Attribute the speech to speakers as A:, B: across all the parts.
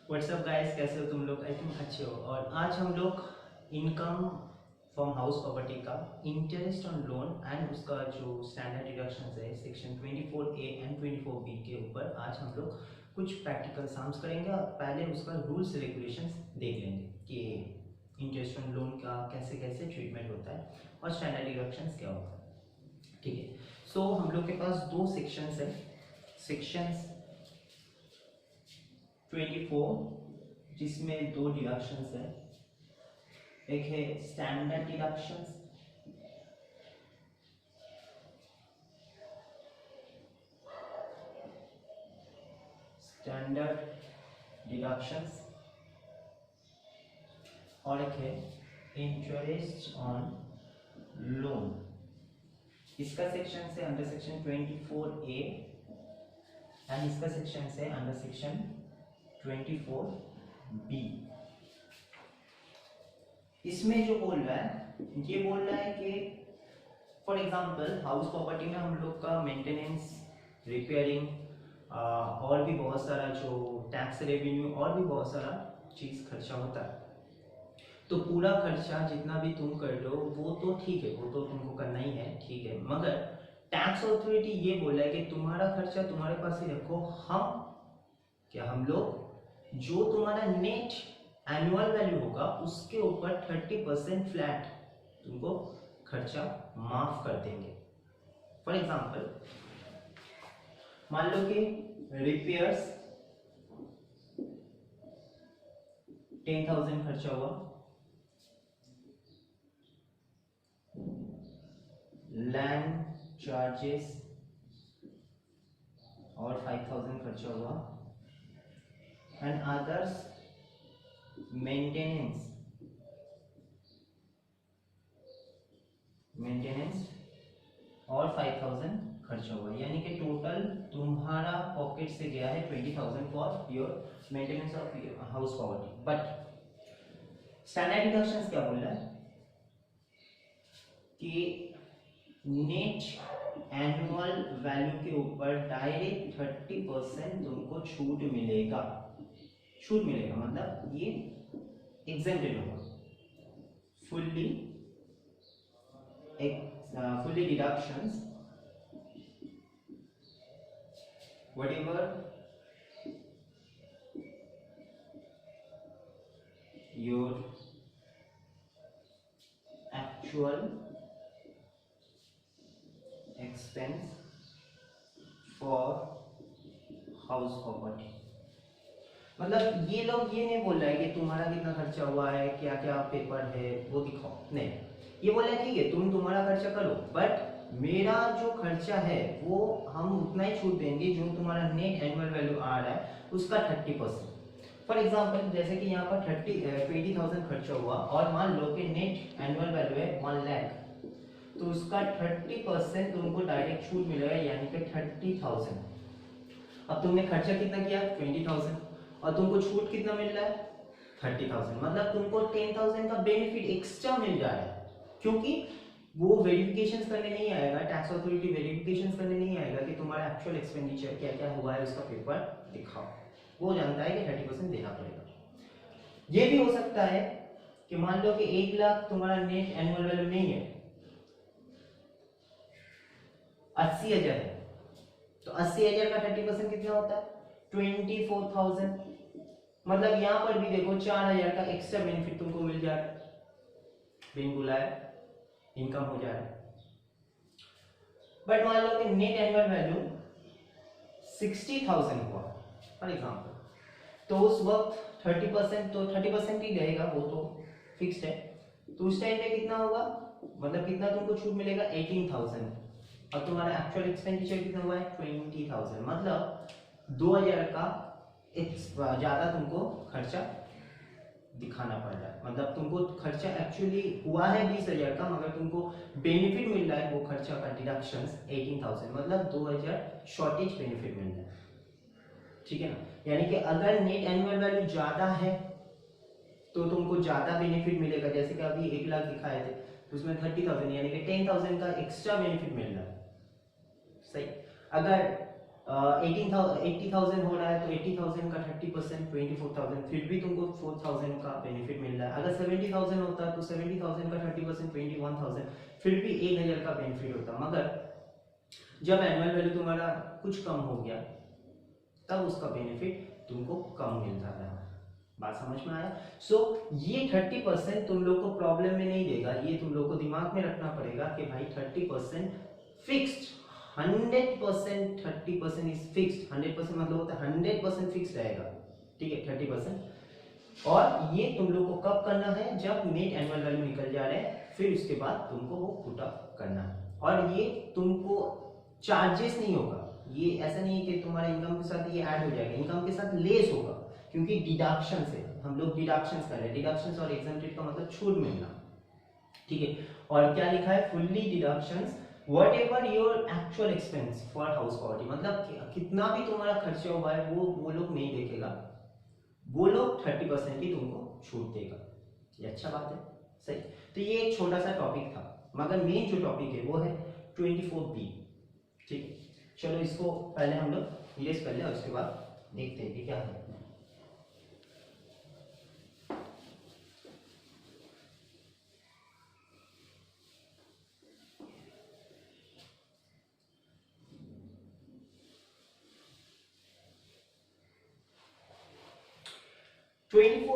A: WhatsApp guys, कैसे हो तुम लोग? आई थिंक अच्छे हो। और आज हम लोग इनकम फ्रॉम हाउस प्रॉपर्टी का इंटरेस्ट ऑन लोन एंड उसका जो स्टैंडर्ड डिडक्शन है सेक्शन 24A एंड 24B के ऊपर आज हम लोग कुछ प्रैक्टिकल सम्स करेंगे और पहले उसका रूल्स रेगुलेशंस देख लेंगे कि इंटरेस्ट ऑन लोन का कैसे कैसे ट्रीटमेंट होता है और स्टैंडर्ड डिडक्शंस क्या होता है। ठीक है, सो हम लोग के पास दो सेक्शंस है। सेक्शंस 24 जिसमें दो डिडक्शंस है, एक है स्टैंडर्ड डिडक्शंस और एक है इंटरेस्ट ऑन लोन। इसका सेक्शन से अंडर सेक्शन 24A एंड इसका सेक्शन से अंडर सेक्शन 24B। इसमें जो बोल रहा है ये बोल रहा है कि फॉर एग्जांपल हाउस प्रॉपर्टी में हम लोग का मेंटेनेंस, रिपेयरिंग और भी बहुत सारा जो टैक्स रेवेन्यू और भी बहुत सारा चीज खर्चा होता है। तो पूरा खर्चा जितना भी तुम कर लो वो तो ठीक है, वो तो तुमको करना ही है, ठीक है। मगर टैक्स अथॉरिटी ये बोला है कि तुम्हारा खर्चा तुम्हारे पास ही रखो, हम लोग जो तुम्हारा नेट एनुअल वैल्यू होगा उसके ऊपर 30% फ्लैट तुमको खर्चा माफ कर देंगे। फॉर एग्जांपल मान लो कि रिपेयर्स 10,000 खर्चा हुआ, लैंड चार्जेस और 5,000 खर्चा हुआ एंड अदर्स मेंटेनेंस और 5,000 खर्चा हुआ, यानी कि टोटल तुम्हारा पॉकेट से गया है 20,000 for your maintenance of house property. But standard deductions क्या बोल रहा है कि नेट एनुअल वैल्यू के ऊपर डायरेक्ट 30% तुमको छूट मिलेगा। मतलब ये एग्जेम्प्टेड होगा, fully deductions whatever your actual expense for house property। मतलब ये लोग ये नहीं बोल रहा है कि तुम्हारा कितना खर्चा हुआ है, क्या क्या पेपर है वो दिखाओ, नहीं। ये बोल रहा है ठीक है तुम तुम्हारा खर्चा करो, बट मेरा जो खर्चा है वो हम उतना ही छूट देंगे जो तुम्हारा नेट एनुअल वैल्यू आ रहा है उसका 30%। फॉर एग्जांपल जैसे कि यहाँ पर 20,000 खर्चा हुआ और मान लो कि नेट एनुअल वैल्यू है 1 लाख, तो उसका 30% तुमको डायरेक्ट छूट मिलेगा, यानी कि 30,000। अब तुमने खर्चा कितना किया 20,000 और तुमको छूट कितना मिल रहा है 30,000, मतलब तुमको 10,000 का बेनिफिट एक्स्ट्रा मिल जा रहा है। क्योंकि वो वेरिफिकेशंस करने नहीं आएगा, टैक्स अथॉरिटी वेरिफिकेशंस करने नहीं आएगा कि तुम्हारा एक्चुअल एक्सपेंडिचर क्या क्या हुआ है उसका पेपर दिखाओ, वो जानता है कि 30% देना पड़ेगा। ये भी हो सकता है कि मान लो कि 1 लाख तुम्हारा नेट एनुअल वैल्यू नहीं है, 80,000 है, तो 80,000 का 30% कितना होता है 24,000। मतलब यहाँ पर भी देखो 4,000 का एक्स्ट्रा बेनिफिट तुमको मिल जा रहा है, बिन बुलाए इनकम हो जा रहा है। बट मान लो कि नेट एनुअल वैल्यू 60,000 हुआ फॉर एग्जांपल, तो उस वक्त 30% तो 30% ही रहेगा, वो तो फिक्स्ड है। तो उस टाइम पे कितना होगा, मतलब कितना तुमको छूट मिलेगा 18,000 और तुम्हारा एक्चुअल एक्सपेंडिचर कितना हुआ है 20,000, मतलब 2,000 का ज्यादा तुमको खर्चा दिखाना पड़ रहा है। मतलब तुमको खर्चा एक्चुअली हुआ है 20,000 का, मगर तुमको बेनिफिट मिल रहा है वो खर्चा का डिडक्शंस 18,000, मतलब 2,000 शॉर्टेज बेनिफिट मिल रहा है, ठीक है ना। यानी कि अगर नेट एनुअल वैल्यू ज्यादा है तो तुमको ज्यादा बेनिफिट मिलेगा, जैसे कि अभी 1 लाख दिखाए थे उसमें 30,000 यानी कि 10,000 का एक्स्ट्रा बेनिफिट मिल रहा है, सही। अगर 80,000 हो रहा है तो 80,000 का 30% 24,000, फिर भी तुमको 4,000 का बेनिफिट मिल रहा है। अगर 70,000 होता तो 70,000 का 30% 21,000, फिर भी 1,000 का बेनिफिट होता। मगर जब एनुअल वैल्यू तुम्हारा कुछ कम हो गया तब उसका बेनिफिट तुमको कम मिल जाता है। बात समझ में आया? सो ये 30% तुम लोग को प्रॉब्लम में नहीं देगा, ये तुम लोग को दिमाग में रखना पड़ेगा कि भाई 30% फिक्स्ड, 100% 30% इज फिक्स्ड। 100% मतलब होता है 100% फिक्स रहेगा, ठीक है 30%। और ये तुम लोग को कब करना है? जब नेट एनुअल वैल्यू निकल जा रहे हैं, फिर उसके बाद तुमको वो पुट अप करना है। और ये तुमको चार्जेस नहीं होगा, ये ऐसा नहीं है कि तुम्हारे इनकम के साथ ये ऐड हो जाएगा, इनकम के साथ लेस होगा, क्योंकि डिडक्शन से हम लोग डिडक्शंस कर रहे हैं। डिडक्शंस और एग्जम्प्टेड का मतलब छूट मिलना, ठीक है। और क्या लिखा है? Fully deductions whatever your actual expense for house property, मतलब कितना भी तुम्हारा खर्चा हुआ है वो लोग नहीं देखेगा, वो लोग 30% ही तुमको छूट देगा। ये अच्छा बात है, सही। तो ये एक छोटा सा टॉपिक था, मगर मेन जो टॉपिक है वो है 24B, ठीक है। चलो इसको पहले हम लोग इरेज कर ले और उसके बाद देखते हैं कि क्या है।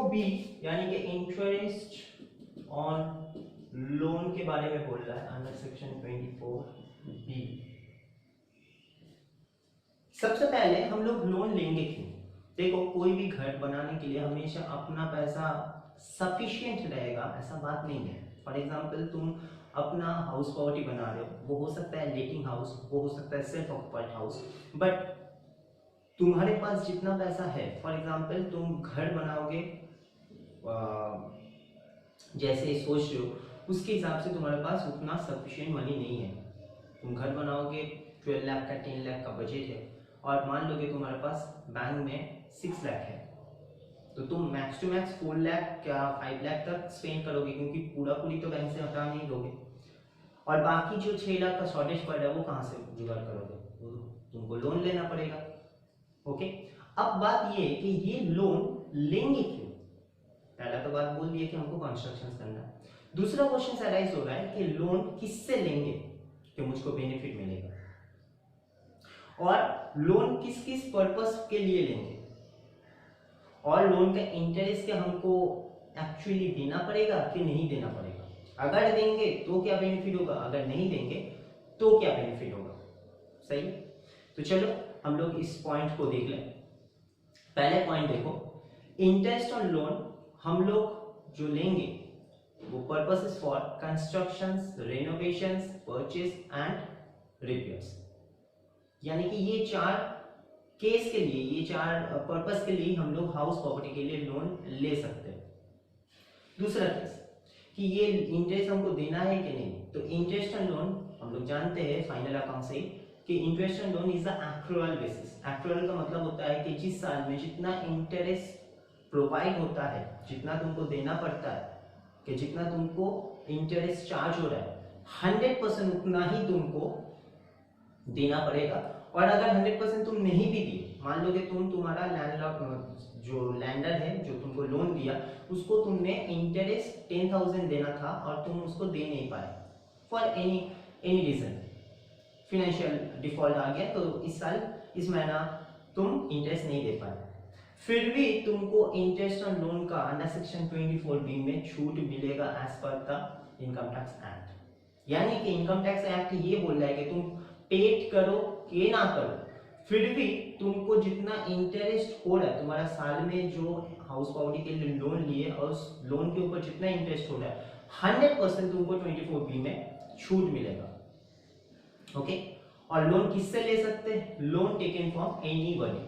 A: बी यानी कि इंटरेस्ट ऑन लोन के बारे में बोल रहा है अंडर सेक्शन 24B। सबसे पहले हम लोग लोन लेंगे क्यों? देखो, कोई भी घर बनाने के लिए हमेशा अपना पैसा सफिशिएंट रहेगा ऐसा बात नहीं है। फॉर एग्जांपल तुम अपना हाउस प्रॉपर्टी बना रहे हो, वो हो सकता है लेटिंग हाउस, वो हो सकता है सेल्फ ऑक्युपाइड हाउस, बट तुम्हारे पास जितना पैसा है, फॉर एग्जांपल तुम घर बनाओगे जैसे सोच रहे हो, उसके हिसाब से तुम्हारे पास उतना सफिशिएंट मनी नहीं है। तुम घर बनाओगे 12 लाख का 10 लाख का बजट है, और मान लो कि तुम्हारे पास बैंक में 6 लाख है, तो तुम मैक्स टू मैक्स 4 लाख या 5 लाख तक स्पेंड करोगे, क्योंकि पूरा पूरी तो बैंक से हटा नहीं दोगे। और बाकी जो 6 लाख का शॉर्टेज पड़ रहा है वो कहाँ से जुगाड़ करोगे? वो तुमको लोन लेना पड़ेगा। ओके, अब बात ये है कि ये लोन लेंगे क्यों? पहला तो बात बोल दी है कि हमको कंस्ट्रक्शन करना है। दूसरा क्वेश्चन अराइज हो रहा है कि लोन किससे लेंगे कि मुझको बेनिफिट मिलेगा, और लोन किस किस पर्पस के लिए लेंगे, और लोन का इंटरेस्ट क्या हमको एक्चुअली देना पड़ेगा कि नहीं देना पड़ेगा। अगर देंगे तो क्या बेनिफिट होगा, अगर नहीं देंगे तो क्या बेनिफिट होगा। सही, तो चलो हम लोग इस पॉइंट को देख लें। पहले पॉइंट देखो, इंटरेस्ट ऑन लोन हम लोग जो लेंगे वो purpose is for constructions, renovations, purchase and repairs. यानी कि ये चार केस के लिए, ये चार पर्पस के लिए हम लोग हाउस प्रॉपर्टी के लिए लोन ले सकते हैं। दूसरा केस कि ये इंटरेस्ट हमको देना है कि नहीं, तो इंटरेस्ट ऑन लोन हम लोग जानते हैं फाइनल अकाउंट से कि interest on loan is a accrual basis. Accrual का मतलब होता है कि जिस साल में जितना इंटरेस्ट प्रोवाइड होता है, जितना तुमको देना पड़ता है, कि जितना तुमको इंटरेस्ट चार्ज हो रहा है 100% उतना ही तुमको देना पड़ेगा। और अगर 100% तुम नहीं भी दिए, मान लो कि तुम्हारा लैंडलॉर्ड जो लैंडर है जो तुमको लोन दिया, उसको तुमने इंटरेस्ट 10,000 देना था और तुम उसको दे नहीं पाए for any reason, financial default आ गया, तो इस साल इस महीना तुम इंटरेस्ट नहीं दे पाए, फिर भी तुमको इंटरेस्ट ऑन लोन का अंडर सेक्शन 24B में छूट मिलेगा as per the income tax act. यानी कि इनकम टैक्स एक्ट ये बोल रहा है कि तुम पेड करो कि ना करो, फिर भी तुमको जितना इंटरेस्ट हो रहा है, तुम्हारा साल में जो हाउस प्रॉपर्टी के लिए लोन लिए और उस लोन के ऊपर जितना इंटरेस्ट हो रहा है 100% तुमको 24B में छूट मिलेगा। ओके, और लोन किससे ले सकते हैं? Loan taken from anybody.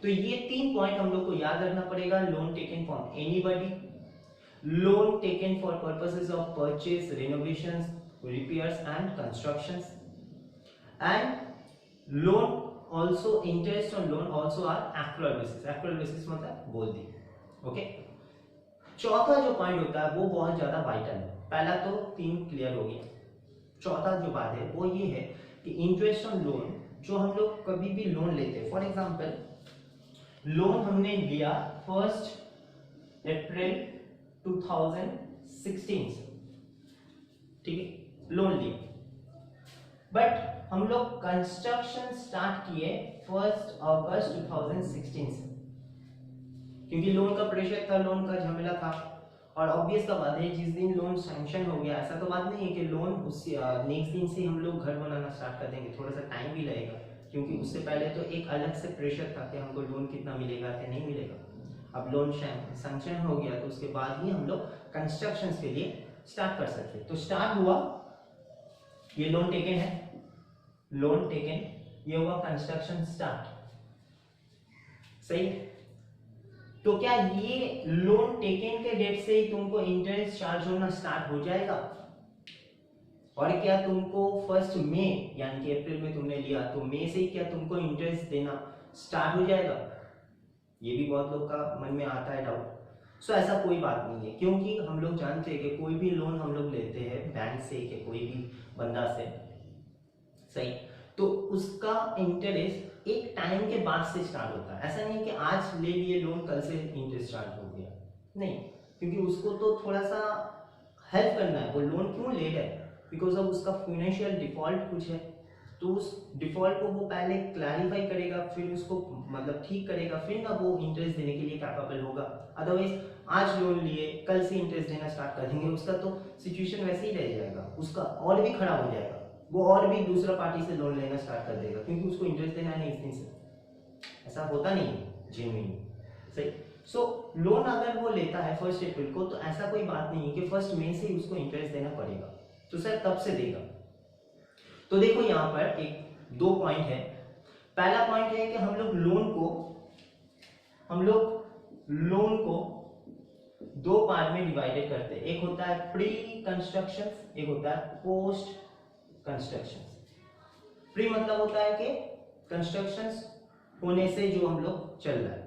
A: तो ये 3 पॉइंट हम लोग को याद रखना पड़ेगा। Loan taken from anybody, loan taken for purposes of purchase, renovations, repairs and constructions, and loan also interest on loan also are accrual basis. Accrual basis मतलब बोल दी। ओके, चौथा जो पॉइंट होता है वो बहुत ज्यादा वाइटल है। पहला तो 3 क्लियर हो गया, चौथा जो बात है वो ये है कि इंटरेस्ट ऑन लोन जो हम लोग कभी भी लोन लेते हैं, फॉर एग्जांपल लोन हमने लिया 1 अप्रैल 2016 से, ठीक है, लोन लिया, बट हम लोग कंस्ट्रक्शन स्टार्ट किए 1 अगस्त 2016 से, क्योंकि लोन का प्रेशर था, लोन का झमेला था, और ऑब्वियस का बात है जिस दिन लोन सैंक्शन हो गया, ऐसा तो बात नहीं है कि लोन उस नेक्स्ट दिन से हम लोग घर बनाना स्टार्ट कर देंगे, थोड़ा सा टाइम भी लगेगा, क्योंकि उससे पहले तो एक अलग से प्रेशर था कि हमको लोन कितना मिलेगा या नहीं मिलेगा। अब लोन सैंक्शन हो गया तो उसके बाद ही हम लोग कंस्ट्रक्शन के लिए स्टार्ट कर सकते। तो स्टार्ट हुआ, ये लोन टेकन है, लोन टेकन, ये हुआ कंस्ट्रक्शन स्टार्ट, सही। तो क्या ये लोन टेकन के डेट से ही तुमको इंटरेस्ट चार्ज होना स्टार्ट हो जाएगा? और क्या तुमको 1 मई यानी कि अप्रैल में तुमने लिया तो मई से ही क्या तुमको इंटरेस्ट देना स्टार्ट हो जाएगा? ये भी बहुत लोग का मन में आता है डाउट। सो ऐसा कोई बात नहीं है, क्योंकि हम लोग जानते हैं कि कोई भी लोन हम लोग लेते हैं बैंक से या कोई भी बंदा से, सही, तो उसका इंटरेस्ट एक टाइम के बाद से स्टार्ट होता है। ऐसा नहीं कि आज ले लिए लोन कल से इंटरेस्ट स्टार्ट हो गया, नहीं, क्योंकि उसको तो थोड़ा सा हेल्प करना है। वो लोन क्यों ले रहा है? बिकॉज ऑफ उसका फाइनेंशियल डिफॉल्ट कुछ है, तो उस डिफॉल्ट को वो पहले क्लैरिफाई करेगा, फिर उसको मतलब ठीक करेगा, फिर ना वो इंटरेस्ट देने के लिए कैपेबल होगा। अदरवाइज आज लोन लिए कल से इंटरेस्ट देना स्टार्ट कर देंगे, उसका तो सिचुएशन वैसे ही रह जाएगा, उसका और भी खराब हो जाएगा, वो और भी दूसरा पार्टी से लोन लेना स्टार्ट कर देगा, क्योंकि उसको इंटरेस्ट देना है नेक्स्ट दिन से। ऐसा होता नहीं है जेन्युइन, सही। सो लोन अगर वो लेता है 1 अप्रैल को, तो ऐसा कोई बात नहीं है कि 1 मई से ही उसको इंटरेस्ट देना पड़ेगा, तो सर तब से देगा। तो देखो यहाँ पर एक 2 पॉइंट है। पहला पॉइंट है कि हम लोग लोन को 2 पार्ट में डिवाइडेड करते हैं, एक होता है प्री कंस्ट्रक्शन, एक होता है पोस्ट कंस्ट्रक्शन। प्री मतलब होता है कि कंस्ट्रक्शन होने से जो हम लोग चल रहा है,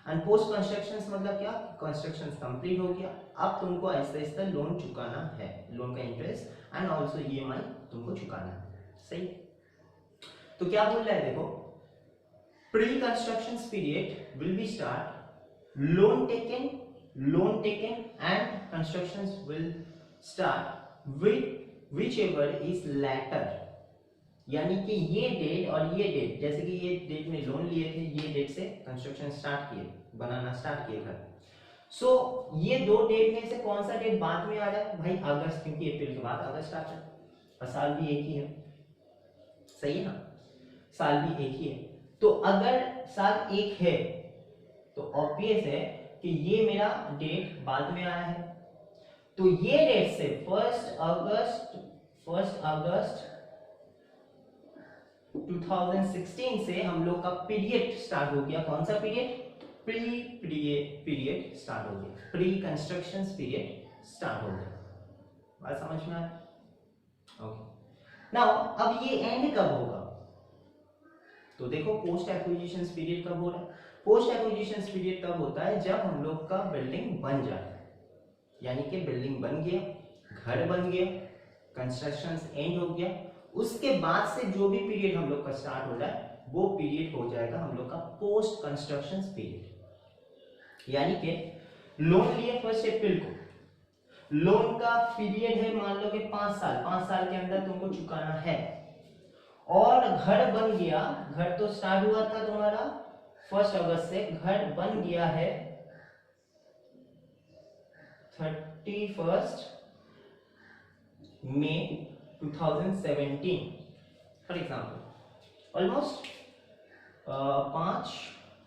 A: एंड पोस्ट कंस्ट्रक्शन मतलब क्या, कंस्ट्रक्शन कंप्लीट हो गया, अब तुमको आहिस्ता आहिस्ता लोन चुकाना है, लोन का इंटरेस्ट एंड ऑल्सो ईएमआई तुमको चुकाना है, सही। तो क्या बोल रहा है देखो, pre construction period will be start, loan taken and construction will start with whichever is later, यानी कि ये डेट और ये डेट, जैसे कि ये डेट में लोन लिए थे, ये डेट से कंस्ट्रक्शन स्टार्ट किए, बनाना स्टार्ट किए घर। सो ये 2 डेट में से कौन सा डेट बाद में आ रहा है भाई? अगस्त, क्योंकि अप्रैल के बाद अगस्त आता है, और साल भी एक ही है, सही है ना, साल भी एक ही है। तो अगर साल एक है तो ऑब्वियस है कि ये मेरा डेट बाद में आया है, तो ये डेट से 1 अगस्त 2016 से हम लोग का पीरियड स्टार्ट हो गया। कौन सा पीरियड? पीरियड स्टार्ट हो गया, प्री कंस्ट्रक्शन पीरियड स्टार्ट हो गया। बात समझ में आया? ओके। नाउ अब ये एंड कब होगा? तो देखो पोस्ट एक्विजिशन पीरियड कब हो रहा है? पोस्ट एक्विजिशन पीरियड तब होता है जब हम लोग का बिल्डिंग बन जाए, यानी कि बिल्डिंग बन गया, घर बन गया, कंस्ट्रक्शन एंड हो गया, उसके बाद से जो भी पीरियड हम लोग का स्टार्ट हो रहा है वो पीरियड हो जाएगा हम लोग का पोस्ट कंस्ट्रक्शन पीरियड। यानी कि लोन लिए 1 अप्रैल को, लोन का पीरियड है मान लो कि 5 साल, 5 साल के अंदर तुमको चुकाना है, और घर बन गया, घर तो स्टार्ट हुआ था तुम्हारा 1 अगस्त से, घर बन गया है 31 मई 2017 फॉर एग्जाम्पल। ऑलमोस्ट 5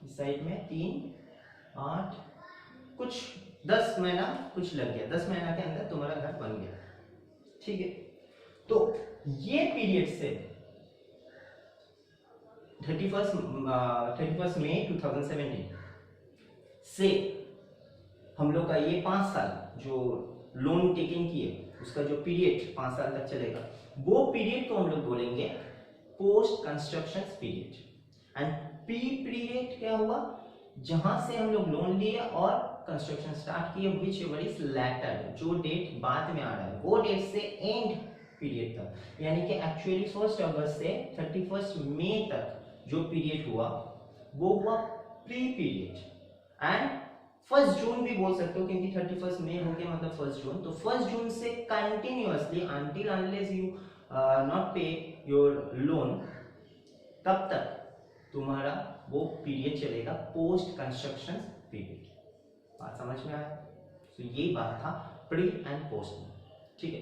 A: इस साइड में 3 8 कुछ 10 महीना कुछ लग गया, 10 महीना के अंदर तुम्हारा घर बन गया, ठीक है। तो ये पीरियड से 31 मई 2017 से हम लोग का ये 5 साल जो लोन टेकिंग किए उसका जो पीरियड 5 साल तक चलेगा, वो पीरियड को हम लोग बोलेंगे post construction period. And P period क्या हुआ? जहां से हम लोग लोन लिए और कंस्ट्रक्शन स्टार्ट किए, विच एवर इज लेटर, जो डेट बाद में आ रहा है वो डेट से एंड पीरियड था, यानी कि एक्चुअली 1 अगस्त से 31 मई तक जो पीरियड हुआ वो हुआ प्री पीरियड। एंड 1 जून भी बोल सकते हो क्योंकि 31 मई हो गया मतलब 1 जून, तो 1 जून से continuously until unless you not पे योर लोन, तब तक तुम्हारा वो पीरियड चलेगा पोस्ट कंस्ट्रक्शन पीरियड। बात समझ में आया? तो ये बात था प्री एंड पोस्ट में, ठीक है।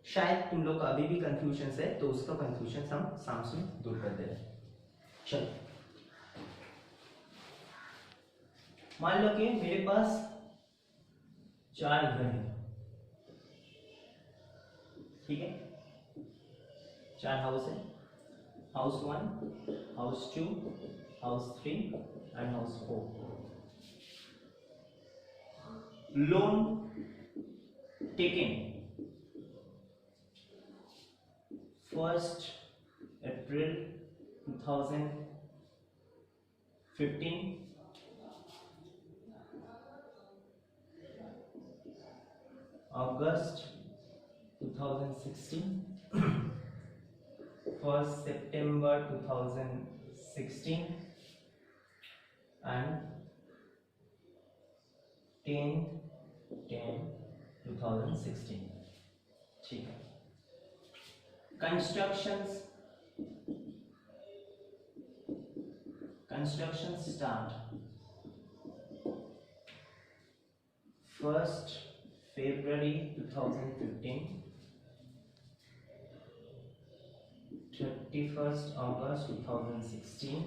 A: शायद तुम लोग का अभी भी कंफ्यूजन है, तो उसका कंफ्यूजन हम सामने दूर कर दे रहे हैं। चलो, मान लो कि मेरे पास 4 घर हैं, ठीक है, 4 हाउस है, house 1, house 2, house 3 and house 4। Loan taken 1 April 2015, August 2016, 1 September 2016 and 10/10/2016, ठीक है। Construction start 1 February 2015, 31 August 2016,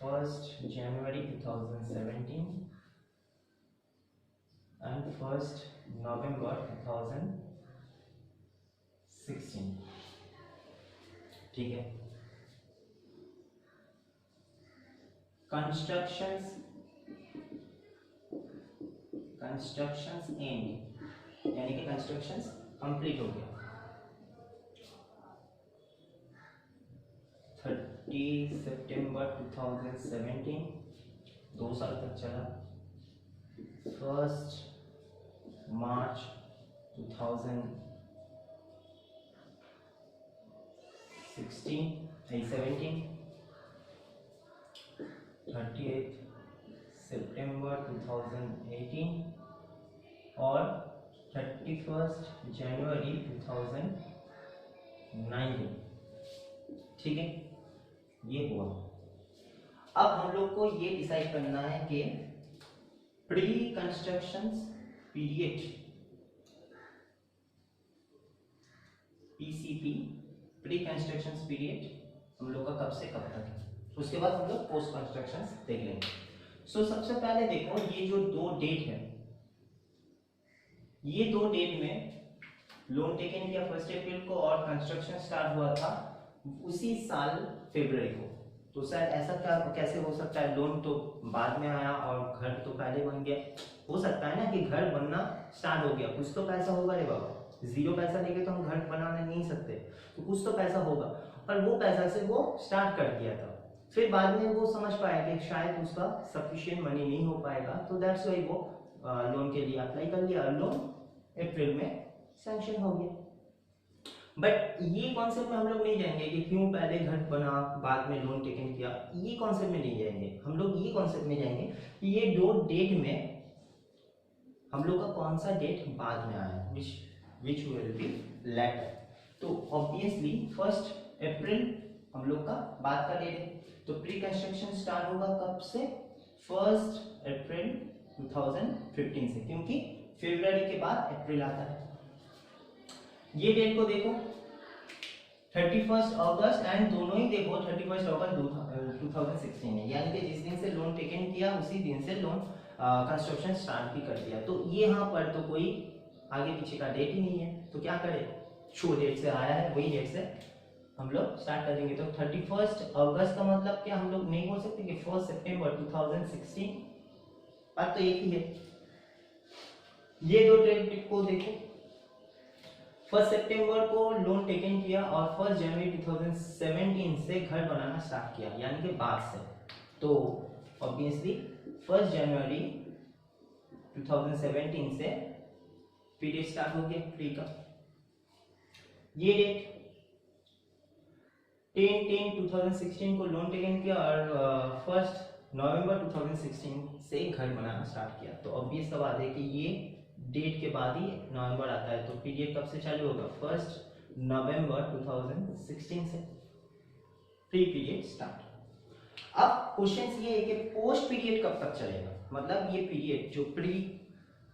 A: 1 January 2017 and 1 November 2016, ठीक है। कंस्ट्रक्शंस एंड, यानी कि कंस्ट्रक्शंस कंप्लीट हो गया 30 सितंबर 2017, 2 साल तक चला। 1 मार्च 2016 17, 30 सितंबर 2018 और 31 जनवरी 2019, ठीक है। ये हुआ। अब हम लोग को ये डिसाइड करना है कि pre construction period PCP, pre construction period हम लोग का कब से कब तक है, उसके बाद हम लोग पोस्ट कंस्ट्रक्शन देख लेंगे। सो सबसे पहले देखो, ये जो 2 डेट है, ये 2 डेट में लोन टेकन किया 1 अप्रैल को और कंस्ट्रक्शन स्टार्ट हुआ था उसी साल फरवरी को। तो शायद ऐसा क्या कैसे हो सकता है, लोन तो बाद में आया और घर तो पहले बन गया। हो सकता है ना कि घर बनना स्टार्ट हो गया, कुछ तो पैसा होगा रे बाबा, 0 पैसा लेके तो हम घर बनाने नहीं सकते, तो कुछ तो पैसा होगा और वो पैसा से वो स्टार्ट कर दिया था। फिर बाद में वो समझ पाया कि शायद उसका सफिशिएंट मनी नहीं हो पाएगा, तो दैट्स वाई वो लोन के लिए अप्लाई कर लिया, लोन अप्रैल में सैंक्शन हो गया। बट ये कॉन्सेप्ट में हम लोग नहीं जाएंगे कि क्यों पहले घर बना बाद में लोन टेकन किया, ये कॉन्सेप्ट में नहीं जाएंगे। हम लोग ये कॉन्सेप्ट में जाएंगे कि ये 2 डेट में हम लोग का कौन सा डेट बाद में आया, विच विल बी लेटर। तो ऑब्वियसली 1 अप्रैल हम लोग का बाद का डेट है, तो प्री कंस्ट्रक्शन स्टार्ट होगा कब से, 1 अप्रैल 2015 से, क्योंकि फरवरी के बाद अप्रैल आता है। ये डेट को देखो 31 अगस्त एंड दोनों ही देखो 31 अगस्त 2016 है, यानी कि जिस दिन से लोन टेकन किया उसी दिन से लोन कंस्ट्रक्शन स्टार्ट भी कर दिया। तो ये यहाँ पर तो कोई आगे पीछे का डेट ही नहीं है, तो क्या करें, जो डेट से आया है वही डेट से हम लोग स्टार्ट करेंगे। तो 31 अगस्त का मतलब क्या हम लोग नहीं बोल सकते कि 1 सितंबर 2016, बात तो एक ही है। ये 2 डेट को देखो, 1 सितंबर को लोन टेकन किया और 1 जनवरी 2017 से घर बनाना स्टार्ट किया, यानी कि बाद से। तो ऑब्वियसली 1 जनवरी 2017 से पीरियड स्टार्ट हो गया प्री का। ये डेट 10/10/2016 को लोन टेकन किया और 1 नवंबर 2016 से घर बनाना स्टार्ट किया। तो ऑब्वियस सा बात है कि ये डेट के बाद ही नवंबर आता है, तो पीरियड कब से चालू होगा? 1 नवंबर 2016 से प्री पीरियड स्टार्ट। अब क्वेश्चन ये है कि पोस्ट पीरियड कब तक चलेगा, मतलब ये पीरियड जो प्री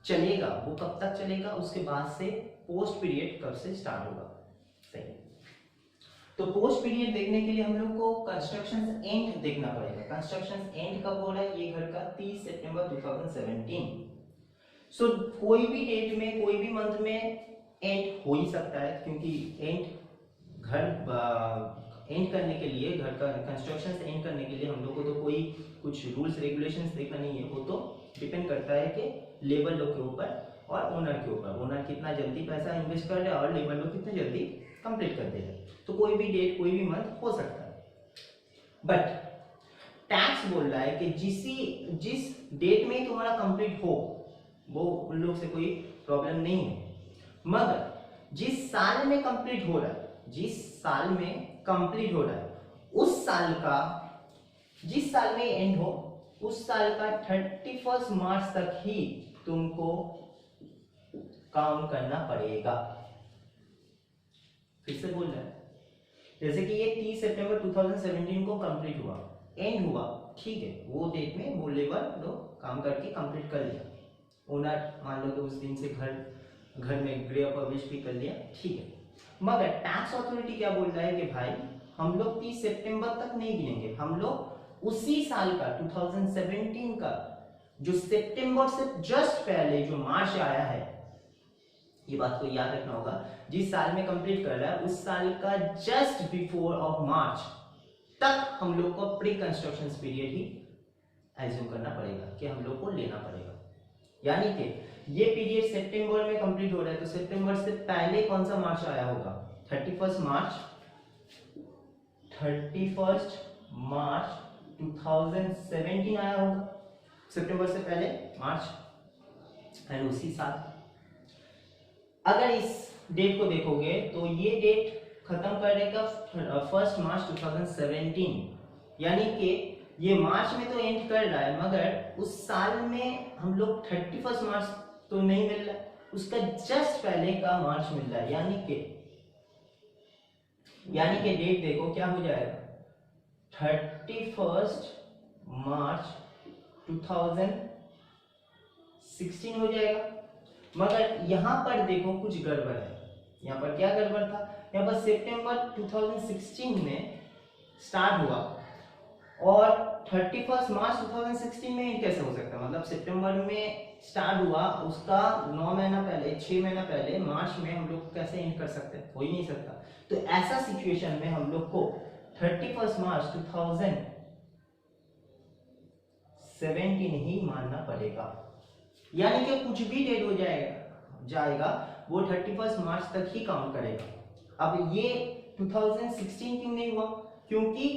A: चलेगा वो कब तक चलेगा, उसके बाद से पोस्ट पीरियड कब से स्टार्ट होगा। सही, तो पोस्ट पीरियड देखने के लिए हम लोग को कंस्ट्रक्शन एंड देखना पड़ेगा। कंस्ट्रक्शन एंड कब हो रहा है? ये घर का 30 सितंबर 2017। सो कोई भी डेट में कोई भी मंथ में एंड हो ही सकता है, क्योंकि एंड घर एंड करने के लिए, घर का कंस्ट्रक्शन एंड करने के लिए हम लोग को तो कोई कुछ रूल्स रेगुलेशंस देखना नहीं है, वो तो डिपेंड करता है कि लेबर लोग के ऊपर और ओनर के ऊपर। ओनर कितना जल्दी पैसा इन्वेस्ट कर रहे हैं और लेबर लोग कितना जल्दी कंप्लीट कर देगा। तो कोई भी डेट कोई भी मंथ हो सकता है, बट टैक्स बोल रहा है कि जिस डेट में तुम्हारा कंप्लीट हो वो उन लोग से कोई प्रॉब्लम नहीं है, मगर जिस साल में कंप्लीट हो रहा है, जिस साल में कंप्लीट हो रहा है उस साल का, जिस साल में एंड हो उस साल का 31 मार्च तक ही तुमको काउंट करना पड़ेगा। फिर से बोल रहा है, जैसे कि ये 30 सितंबर 2017 को कंप्लीट हुआ, एंड हुआ, ठीक है, वो डेट में वो लेबर लोग काम करके कंप्लीट कर लिया, ओनर मान लो कि उस दिन से घर में ग्रे पब्लिश भी कर लिया, ठीक है। मगर टैक्स अथॉरिटी क्या बोल रहा है कि भाई हम लोग 30 सितंबर तक नहीं गिनेंगे, हम लोग उसी साल का 2017 का जो सितंबर से जस्ट पहले जो मार्च आया है, ये बात को याद रखना होगा, जिस साल में कंप्लीट कर रहा है उस साल का जस्ट बिफोर ऑफ मार्च तक हम लोग को प्री कंस्ट्रक्शन पीरियड ही एज्यूम करना पड़ेगा कि हम लोग को लेना पड़ेगा। यानी कि ये पीरियड सितंबर में कंप्लीट हो रहा है, तो सितंबर से पहले कौन सा मार्च आया होगा? 31 मार्च 2017 आया होगा, सितंबर से पहले मार्च। एंड उसी साल अगर इस डेट को देखोगे तो ये डेट खत्म करेगा 1 मार्च 2017, यानी कि ये मार्च में तो एंड कर रहा है, मगर उस साल में हम लोग 31 मार्च तो नहीं मिल रहा, उसका जस्ट पहले का मार्च मिल रहा है। यानी कि डेट देखो क्या हो जाएगा, 31 मार्च 2016 हो जाएगा। मगर यहाँ पर देखो कुछ गड़बड़ है। यहाँ पर क्या गड़बड़ था? यहाँ पर सितंबर 2016 में स्टार्ट हुआ और 31 मार्च 2016 में एंड कैसे हो सकता है? मतलब सितंबर में स्टार्ट हुआ, उसका 9 महीना पहले, 6 महीना पहले मार्च में हम लोग कैसे एंड कर सकते हैं? हो ही नहीं सकता। तो ऐसा सिचुएशन में हम लोग को 31 मार्च 2017 ही मानना पड़ेगा। यानी कि कुछ भी डेट हो जाएगा वो 31 मार्च तक ही काउंट करेगा। अब ये 2016 क्यों नहीं हुआ? क्योंकि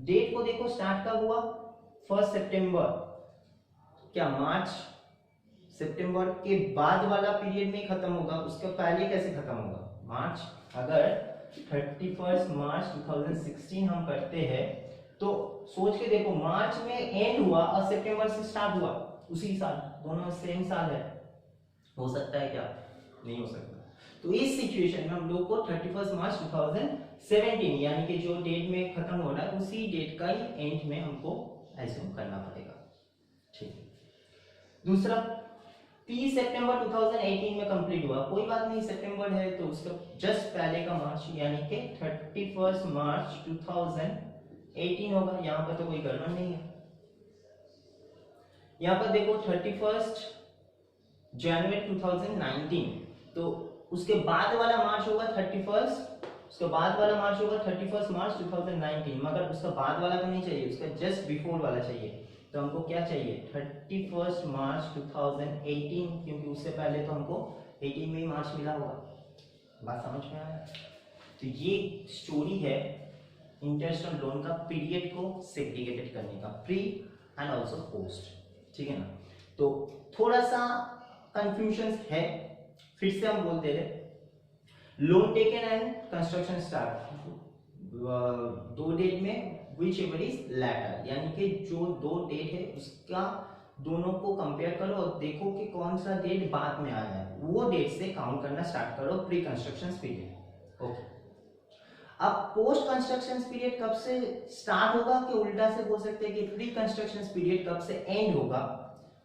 A: डेट को देखो स्टार्ट कब हुआ, 1 सितंबर। क्या मार्च सितंबर के बाद वाला पीरियड में खत्म होगा? उसके पहले कैसे खत्म होगा? मार्च, अगर 31 मार्च 2016 हम करते हैं तो सोच के देखो, मार्च में एंड हुआ और सितंबर से स्टार्ट हुआ उसी साल, दोनों सेम साल है, हो सकता है क्या? नहीं हो सकता। तो इस सिचुएशन में हम लोग को 31 मार्च 2017 यानी कि जो डेट में खत्म हो रहा है उसी डेट का ही एंड में हमको एज्यूम करना पड़ेगा, ठीक है। दूसरा, 30 सितंबर 2018 में कंप्लीट हुआ, कोई बात नहीं, सितंबर है तो उसका जस्ट पहले का मार्च यानी कि 31 मार्च 2018 होगा। यहाँ पर तो कोई गड़बड़ नहीं है। यहाँ पर देखो 31 जनवरी 2019, तो उसके बाद वाला मार्च होगा 31, उसके बाद वाला मार्च होगा 31 मार्च 2019, मगर उसका बाद वाला तो नहीं चाहिए, उसका जस्ट बिफोर वाला चाहिए। तो हमको क्या चाहिए? 31 मार्च 2018, क्योंकि उससे पहले तो हमको 18 में ही मार्च मिला होगा। बात समझ में आया? तो ये स्टोरी है इंटरेस्ट ऑन लोन का पीरियड को सेग्रीगेटेड करने का, प्री एंड ऑल्सो पोस्ट, ठीक है ना। तो थोड़ा सा कंफ्यूजन है फिर से हम बोलते हैं, loan taken and construction start, दो डेट में विच एवर इज लैटर, यानी कि जो दो डेट है उसका दोनों को कंपेयर करो और देखो कि कौन सा डेट बाद में आया है, वो डेट से काउंट करना स्टार्ट करो प्री कंस्ट्रक्शन पीरियड। ओके, अब पोस्ट कंस्ट्रक्शन पीरियड कब से स्टार्ट होगा, कि उल्टा से बोल सकते हैं कि प्री कंस्ट्रक्शन पीरियड कब से एंड होगा,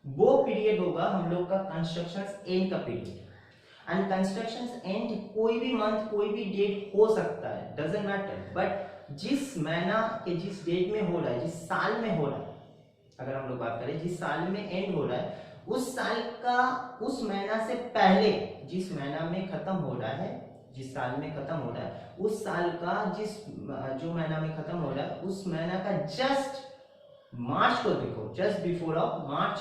A: वो पीरियड होगा हम लोग का कंस्ट्रक्शन एंड का पीरियड। एंड कंस्ट्रक्शन एंड कोई भी मंथ कोई भी डेट हो सकता है, डजंट मैटर, बट जिस महीना के जिस डेट में हो रहा है, जिस साल में हो रहा है, अगर हम लोग बात करें जिस साल में एंड हो रहा है, उस साल का उस महीना से पहले जिस महीना में खत्म हो रहा है, जिस साल में खत्म हो रहा है, उस साल का जो महीना में खत्म हो रहा है, उस महीना का जस्ट मार्च को देखो, जस्ट बिफोर ऑफ मार्च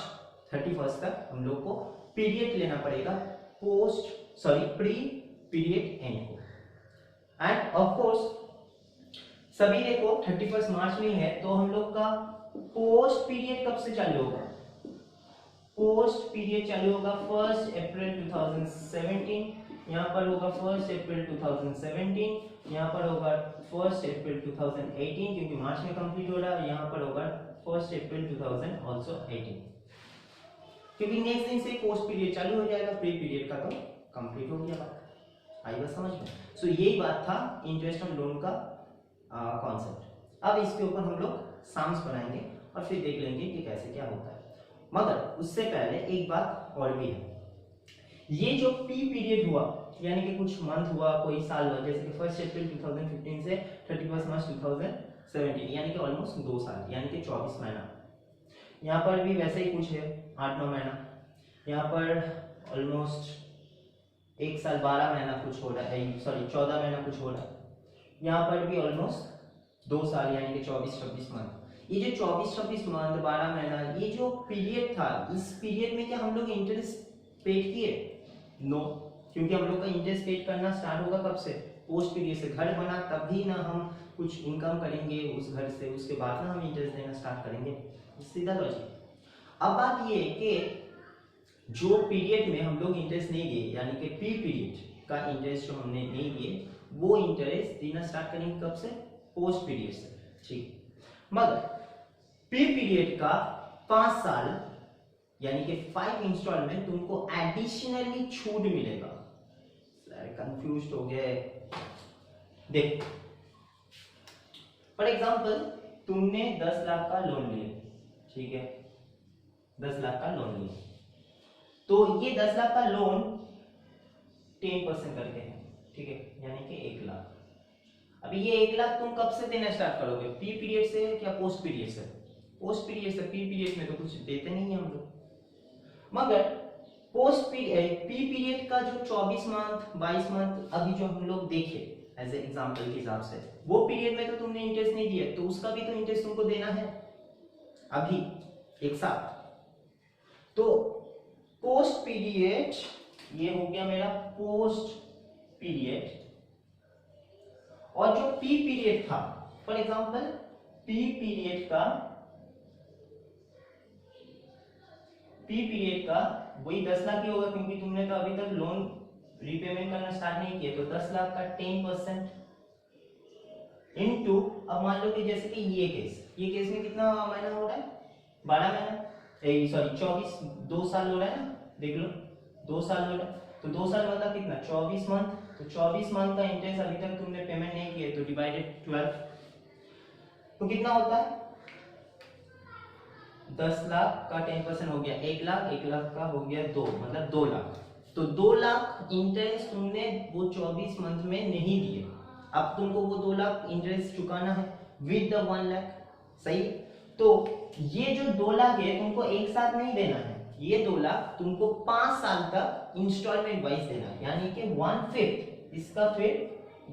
A: 31 तक हम लोग को पीरियड लेना पड़ेगा प्री पीरियड एंड को। एंड ऑफ कोर्स सभी देखो 31 मार्च में है, तो हम लोग का पोस्ट पीरियड कब से चालू होगा, पोस्ट पीरियड चालू होगा 1 अप्रैल 2017, यहाँ पर होगा 1 अप्रैल 2017, यहाँ पर होगा 1 अप्रैल 2018, क्योंकि मार्च में कंप्लीट हो रहा है, यहाँ पर होगा 1 अप्रैल 2018, क्योंकि नेक्स्ट दिन से पोस्ट पीरियड चालू हो जाएगा, प्री पीरियड का तो कंप्लीट हो गया बात। आई बात समझ में? सो यही बात था इंटरेस्ट ऑन लोन का कॉन्सेप्ट। अब इसके ऊपर हम लोग सम्स बनाएंगे और फिर देख लेंगे कि कैसे क्या होता है, मगर उससे पहले एक बात और भी है। ये जो पी पीरियड हुआ, यानी कि कुछ मंथ हुआ, कोई साल हुआ, जैसे कि 1 अप्रैल 2015 से 31 मार्च 2017, यानी कि ऑलमोस्ट 2 साल, यानी कि 24 महीना। यहाँ पर भी वैसे ही कुछ है, 8-9 महीना, यहाँ पर ऑलमोस्ट 1 साल 12 महीना कुछ हो रहा है, सॉरी 14 महीना कुछ हो रहा है, यहाँ पर भी ऑलमोस्ट 2 साल, यानी कि 24-26 मंथ। ये जो 24-26 मंथ 12 महीना, ये जो पीरियड था, इस पीरियड में क्या हम लोग इंटरेस्ट पेड किए? नो, क्योंकि हम लोग का इंटरेस्ट पेड करना स्टार्ट होगा कब से? पोस्ट पीरियड से। घर बना तभी ना हम कुछ इनकम करेंगे उस घर से, उसके बाद ना हम इंटरेस्ट देना स्टार्ट करेंगे, सीधा लॉजिक। अब बात ये कि जो पीरियड में हम लोग इंटरेस्ट नहीं दिए, यानी कि पी पीरियड का इंटरेस्ट जो हमने नहीं दिए, वो इंटरेस्ट देना स्टार्ट करेंगे कब से? पोस्ट पीरियड से, ठीक। मगर पी पीरियड का 5 साल, यानी कि 5 इंस्टॉलमेंट तुमको एडिशनली छूट मिलेगा। कंफ्यूज हो गए? देख, फॉर एग्जांपल तुमने 10 लाख का लोन लिया, ठीक है, 10 लाख का लोन लिया, तो ये 10 लाख का लोन 10% करके है, ठीक है, यानी कि 1 लाख। अभी ये 1 लाख तुम कब से देना स्टार्ट करोगे? पी पीरियड से या पोस्ट पीरियड से? पोस्ट पीरियड से। पी पीरियड में तो कुछ देते नहीं है हम लोग, मगर पोस्ट पीरियड पी पीरियड का जो 24 मंथ 22 मंथ अभी जो हम लोग देखे एज ए एग्जांपल के हिसाब से, वो पीरियड में तो तुमने इंटरेस्ट नहीं दिया, तो उसका भी तो इंटरेस्ट तुमको देना है अभी एक साथ। तो पोस्ट पीरियड, ये हो गया मेरा पोस्ट पीरियड, और जो पी पीरियड था, फॉर एग्जांपल पी पीरियड का वही 10 लाख ही होगा, क्योंकि तुमने तो अभी तक लोन रीपेमेंट करना स्टार्ट नहीं किया, तो 10 लाख का 10% इनटू, अब मान लो कि जैसे कि ये केस में कितना महीना हो रहा है? 12 महीना, सॉरी 24, 2 साल हो रहा है ना, देख लो 2 साल हो रहा है, तो 2 साल मतलब कितना? 24 मंथ, तो 24 मंथ का इंटरेस्ट अभी तक तुमने पेमेंट नहीं किया, तो डिवाइडेड 12, तो कितना होता है? 10 लाख का 10% हो गया 1 लाख, 1 लाख का हो गया 2, मतलब 2 लाख। तो 2 लाख इंटरेस्ट तुमने वो 24 मंथ में नहीं दिए, अब तुमको वो 2 लाख इंटरेस्ट चुकाना है विद द 1 लाख, सही? तो ये जो 2 लाख है तुमको एक साथ नहीं देना है, ये 2 लाख तुमको 5 साल तक इंस्टॉलमेंट वाइज देना है, यानी कि 1/5, इसका फिर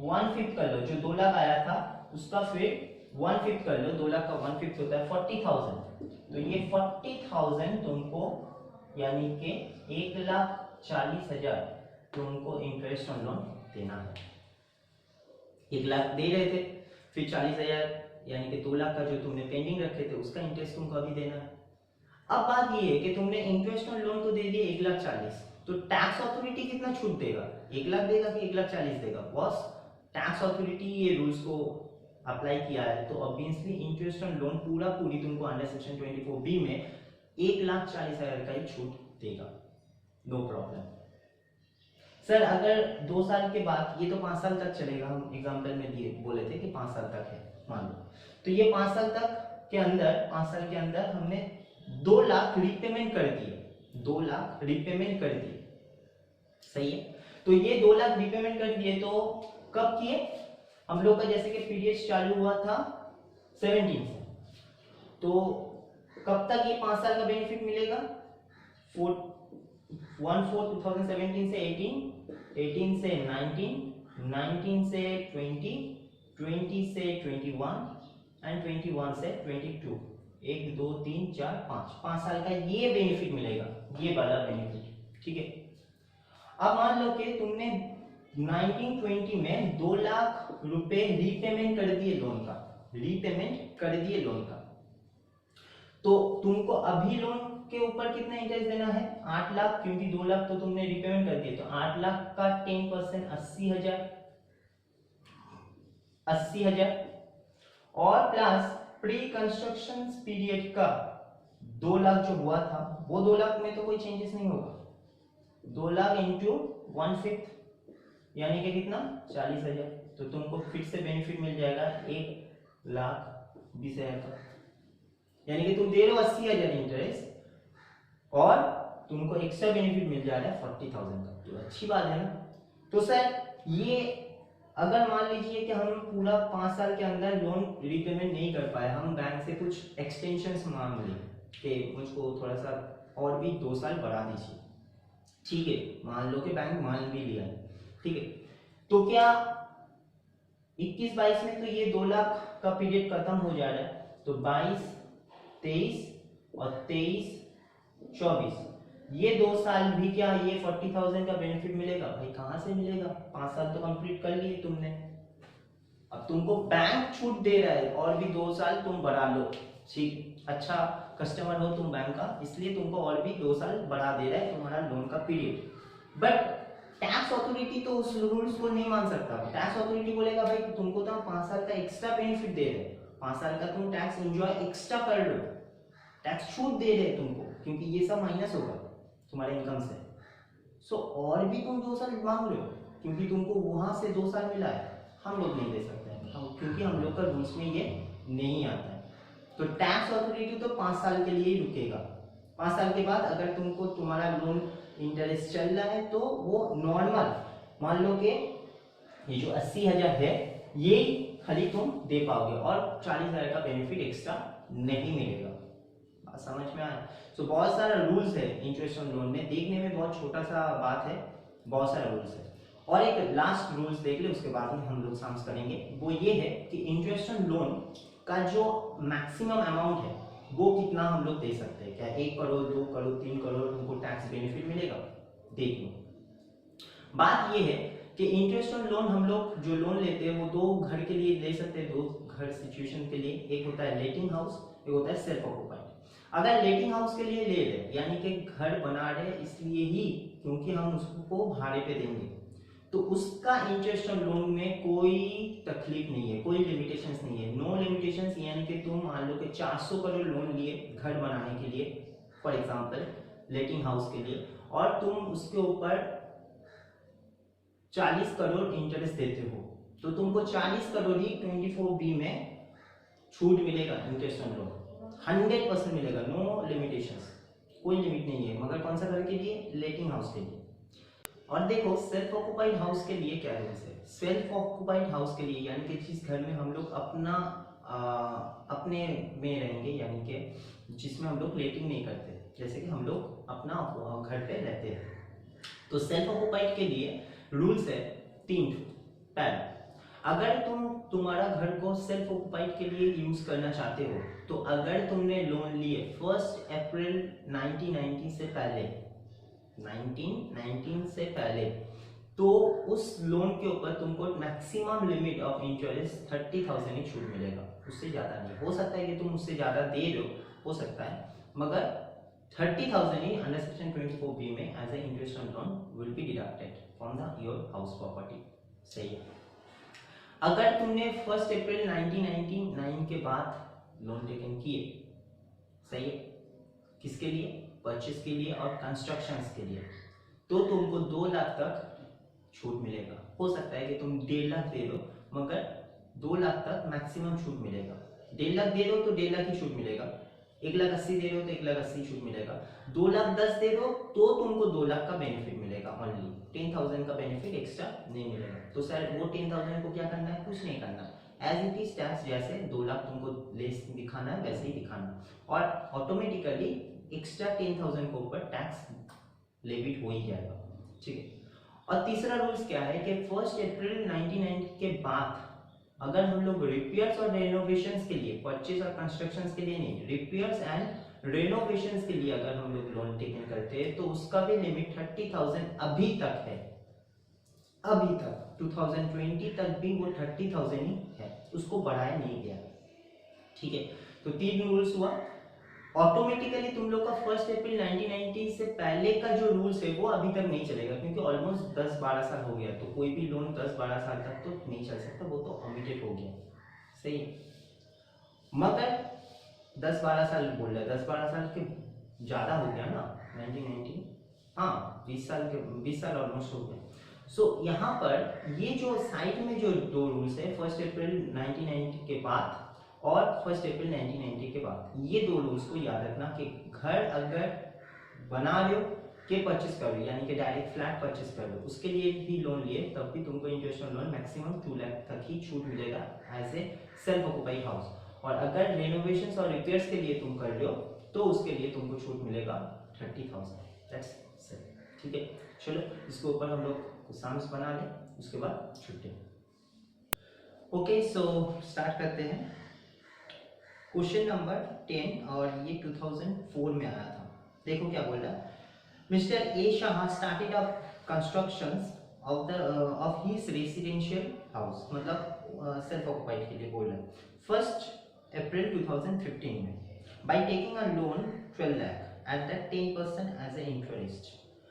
A: 1/5 कर लो, जो 2 लाख आया था उसका फिर 1/5 कर लो, 2 लाख का 1/5 होता है 40,000, तो ये 40,000 तुमको, यानी कि 1,40,000 तुमको इंटरेस्ट ऑन लोन देना है। 1 लाख दे रहे थे, फिर 40,000 यानी कि 2 लाख का जो तुमने पेंडिंग रखे थे उसका इंटरेस्ट तुमको अभी देना है। अब बात ये है कि तुमने इंटरेस्ट ऑन लोन तो दे दिए 1,40,000, तो टैक्स अथॉरिटी कितना छूट देगा, 1 लाख देगा कि 1,40,000 देगा? बॉस टैक्स अथॉरिटी ये रूल्स को अप्लाई किया है, तो ऑब्वियसली इंटरेस्ट ऑन लोन पूरा पूरी तुमको अंडर सेक्शन 24B में 1,40,000 का ही छूट देगा, नो प्रॉब्लम। सर अगर 2 साल के बाद, ये तो 5 साल तक चलेगा, हम एग्जाम्पल में दिए बोले थे कि 5 साल तक है मान लो, तो ये 5 साल तक के अंदर, 5 साल के अंदर हमने 2 लाख रिपेमेंट कर दिए, 2 लाख रिपेमेंट कर दिए, सही है। तो ये 2 लाख रिपेमेंट कर दिए तो कब किए हम लोग का, जैसे कि पीरियड चालू हुआ था 17 से, तो कब तक ये 5 साल का बेनिफिट मिलेगा? 1/4/2017 से 18, 18 से 19, 19 से 20, 20 से 21 एंड 21 से 22, 1 2 3 4 5 साल का ये बेनिफिट मिलेगा, ये वाला बेनिफिट, ठीक है। अब मान लो कि तुमने 1920 में 2 लाख रुपए रीपेमेंट कर दिए लोन का, रीपेमेंट कर दिए लोन का, तो तुमको अभी लोन के ऊपर कितना इंटरेस्ट देना है? 8 लाख, क्योंकि 2 लाख तो तुमने रीपेमेंट कर दिए, तो 8 लाख का 10% 80,000, 80,000 और प्लस प्री कंस्ट्रक्शन पीरियड का 2 लाख जो हुआ था, वो 2 लाख में तो कोई चेंजेस नहीं होगा, 2 लाख इंटू 1/5 यानी कि कितना? 40,000, तो तुमको फिर से बेनिफिट मिल जाएगा 1,20,000 का, यानी कि तुम दे रहे हो 80,000 इंटरेस्ट और तुमको एक्स्ट्रा बेनिफिट मिल जा रहा है 40,000 का, तो अच्छी बात है ना। तो सर ये अगर मान लीजिए कि हम पूरा 5 साल के अंदर लोन रीपेमेंट नहीं कर पाए, हम बैंक से कुछ एक्सटेंशन मांग लें कि मुझको थोड़ा सा और भी 2 साल बढ़ा दीजिए, ठीक है, मान लो कि बैंक मान भी लिया, ठीक है, तो क्या 21-22 में तो ये 2 लाख का पीरियड खत्म हो जा रहा है, तो 22, 23 और 23-24 ये 2 साल भी क्या ये 40,000 का बेनिफिट मिलेगा? भाई कहां से मिलेगा, 5 साल तो कंप्लीट कर लिए तुमने, अब तुमको बैंक छूट दे रहा है और भी 2 साल तुम बढ़ा लो, ठीक, अच्छा कस्टमर हो तुम बैंक का, इसलिए तुमको और भी 2 साल बढ़ा दे रहा है तुम्हारा लोन का पीरियड। बट टैक्स अथॉरिटी तो उस रूल्स को नहीं मान सकता, टैक्स अथॉरिटी बोलेगा भाई तुमको तो 5 साल का एक्स्ट्रा बेनिफिट दे रहे हैं, 5 साल का तुम टैक्स एंजॉय एक्स्ट्रा कर लो, टैक्स छूट दे रहे तुमको, क्योंकि ये सब माइनस होगा तुम्हारे इनकम से, सो और भी तुम 2 साल मांग रहे हो क्योंकि तुमको वहां से 2 साल मिला है, हम लोग नहीं दे सकते हैं, क्योंकि हम लोग का रूल्स में ये नहीं आता है। तो टैक्स अथॉरिटी तो 5 साल के लिए ही रुकेगा, 5 साल के बाद अगर तुमको तुम्हारा लोन इंटरेस्ट चल रहा है तो वो नॉर्मल, मान लो कि ये जो 80,000 है ये खाली तुम दे पाओगे और 40,000 का बेनिफिट एक्स्ट्रा नहीं मिलेगा, समझ में आया। सो बहुत सारा रूल्स है इंटरेस्ट ऑन लोन में, देखने में बहुत छोटा सा बात है, बहुत सारा रूल्स है। और एक लास्ट रूल्स देख ले उसके बाद में हम लोग समझ करेंगे, वो ये है कि इंटरेस्ट ऑन लोन का जो मैक्सिमम अमाउंट है वो कितना हम लोग दे सकते हैं, क्या 1 करोड़ 2 करोड़ 3 करोड़ हमको टैक्स बेनिफिट मिलेगा? देख लो, बात ये है कि इंटरेस्ट ऑन लोन हम लोग जो लोन लेते हैं वो 2 घर के लिए ले सकते हैं, 2 घर सिचुएशन के लिए, एक होता है लेटिंग हाउस, एक होता है सेल्फ ऑक्यूपाइड। अगर लेटिंग हाउस के लिए ले रहे यानी कि घर बना रहे इसलिए ही क्योंकि हम उसको भाड़े पे देंगे, तो उसका इंटरेस्ट ऑन लोन में कोई तकलीफ नहीं है, कोई लिमिटेशंस नहीं है, नो लिमिटेशंस, यानी कि तुम मान लो कि 400 करोड़ लोन लिए घर बनाने के लिए फॉर एग्जांपल लेटिंग हाउस के लिए, और तुम उसके ऊपर 40 करोड़ इंटरेस्ट देते हो, तो तुमको 40 करोड़ ही 24B में छूट मिलेगा इंटरेस्ट ऑन लोन, 100% मिलेगा, नो लिमिटेशंस, कोई लिमिट नहीं है, मगर कौन सा घर के लिए? लेटिंग हाउस के लिए। और देखो सेल्फ ऑक्यूपाइड हाउस के लिए क्या रूल्स है, सेल्फ ऑक्यूपाइड हाउस के लिए यानी कि जिस घर में हम लोग अपने में रहेंगे, यानी कि जिसमें हम लोग लेटिंग नहीं करते, जैसे कि हम लोग अपना घर पे रहते हैं, तो सेल्फ ऑक्यूपाइड के लिए रूल्स है 3। पहला, अगर तुम्हारा घर को सेल्फ ऑक्यूपाइड के लिए यूज करना चाहते हो, तो अगर तुमने लोन लिए 1 अप्रैल 1990 से पहले, 1919 से पहले, तो उस लोन के ऊपर तुमको मैक्सिमम लिमिट ऑफ इंटरेस्ट 30,000 ही छूट मिलेगा, उससे ज्यादा नहीं। हो सकता है कि तुम उससे ज्यादा दे रहे हो सकता है, मगर 30,000 ही अंडर सेक्शन 24B में as a interest on loan will be deducted from the your house property. सही है। अगर तुमने 1 अप्रैल 1999 के बाद लोन टेकन किए, सही है, किसके लिए? परचेस के लिए और कंस्ट्रक्शंस के लिए, तो तुमको 2 लाख तक छूट मिलेगा। हो सकता है कि तुम 1.5 लाख दे दो, मगर 2 लाख तक मैक्सिमम छूट मिलेगा। 1.5 लाख दे दो तो 1.5 लाख ही छूट मिलेगा, 1,80,000 दे रहे हो तो 1,80,000 छूट मिलेगा, 2,10,000 दे दो तो तुमको 2 लाख का बेनिफिट मिलेगा। ओनली 10,000 का बेनिफिट एक्स्ट्रा नहीं मिलेगा। तो सर वो 10,000 को क्या करना है? कुछ नहीं करना, एज इट इज टैक्स, जैसे 2 लाख तुमको लेस दिखाना है वैसे ही दिखाना, और ऑटोमेटिकली एक्स्ट्रा 10,000 के ऊपर टैक्स लेविट हो ही जाएगा। ठीक है। और तीसरा रूल्स क्या है कि 1 अप्रैल 1990 के बाद अगर हम लोग रिपेयर्स और रेनोवेशंस के लिए, परचेज और कंस्ट्रक्शंस के लिए नहीं, रिपेयर्स एंड रेनोवेशंस के लिए अगर हम लोग लोन टेकन करते हैं तो उसका भी लिमिट 30,000 अभी तक है। अभी तक 2020 तक भी वो 30,000 ही है, उसको बढ़ाया नहीं गया। ठीक है। तो 3 रूल्स हुआ। ऑटोमेटिकली तुम लोग का 1 अप्रैल 1990 से पहले का जो रूल्स है वो अभी तक नहीं चलेगा, क्योंकि ऑलमोस्ट 10-12 साल हो गया, तो कोई भी लोन 10-12 साल तक तो नहीं चल सकता, वो तो ऑमिटेड हो गया। सही है। मगर 10-12 साल बोल रहा है, 10-12 साल के ज़्यादा हो गया ना 1990, हाँ 20 साल के, 20 साल ऑलमोस्ट हो गए। सो यहाँ पर ये जो साइड में जो 2 रूल्स है 1 अप्रैल 1990 के बाद और 1 अप्रैल 1990 के बाद, ये 2 रूल्स को याद रखना कि घर अगर बना रहे हो के परचेस कर रहे हो, यानी कि डायरेक्ट फ्लैट परचेस कर रहे हो, उसके लिए भी लोन लिए तब भी तुमको interest on loan maximum 2 lakh तक ही छूट मिलेगा as a self occupied house. और अगर रेनोवेशंस और रिपेयर्स के लिए तुम कर रहे हो तो उसके लिए तुमको छूट मिलेगा 30,000। दैट्स सही। ठीक है। चलो इसके ऊपर हम लोग कुछ सम्स बना लें, उसके बाद छुट्टी। ओके, सो स्टार्ट करते हैं। क्वेश्चन नंबर 10, और ये 2004 में आया था। देखो क्या बोल रहा है। Mister A Shah started up constructions of his residential house, मतलब सेल्फ ऑक्युपाइड के लिए बोल रहा है, 1 अप्रैल 2015 में, by taking a loan 12 lakh at that 10% as a interest,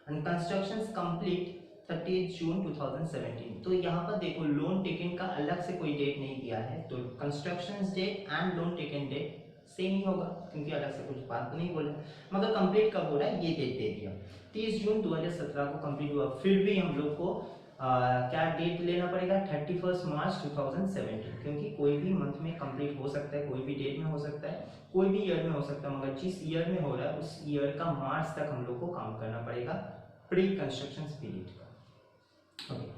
A: and constructions complete 30 June 2017। तो यहाँ पर देखो लोन टेकन का अलग से कोई डेट नहीं दिया है, तो construction date and loan taken date same ही होगा, क्योंकि अलग से कुछ बात नहीं बोला। मगर कंप्लीट कब हो रहा है ये डेट दे दिया, 30 जून 2017 को कंप्लीट हुआ। फिर भी हम लोग को क्या डेट लेना पड़ेगा? 31 मार्च 2017, क्योंकि कोई भी मंथ में कंप्लीट हो सकता है, कोई भी डेट में हो सकता है, कोई भी ईयर में हो सकता है, मगर जिस ईयर में हो रहा है उस ईयर का मार्च तक हम लोग को काम करना पड़ेगा प्री कंस्ट्रक्शन पीरियड का। Okay.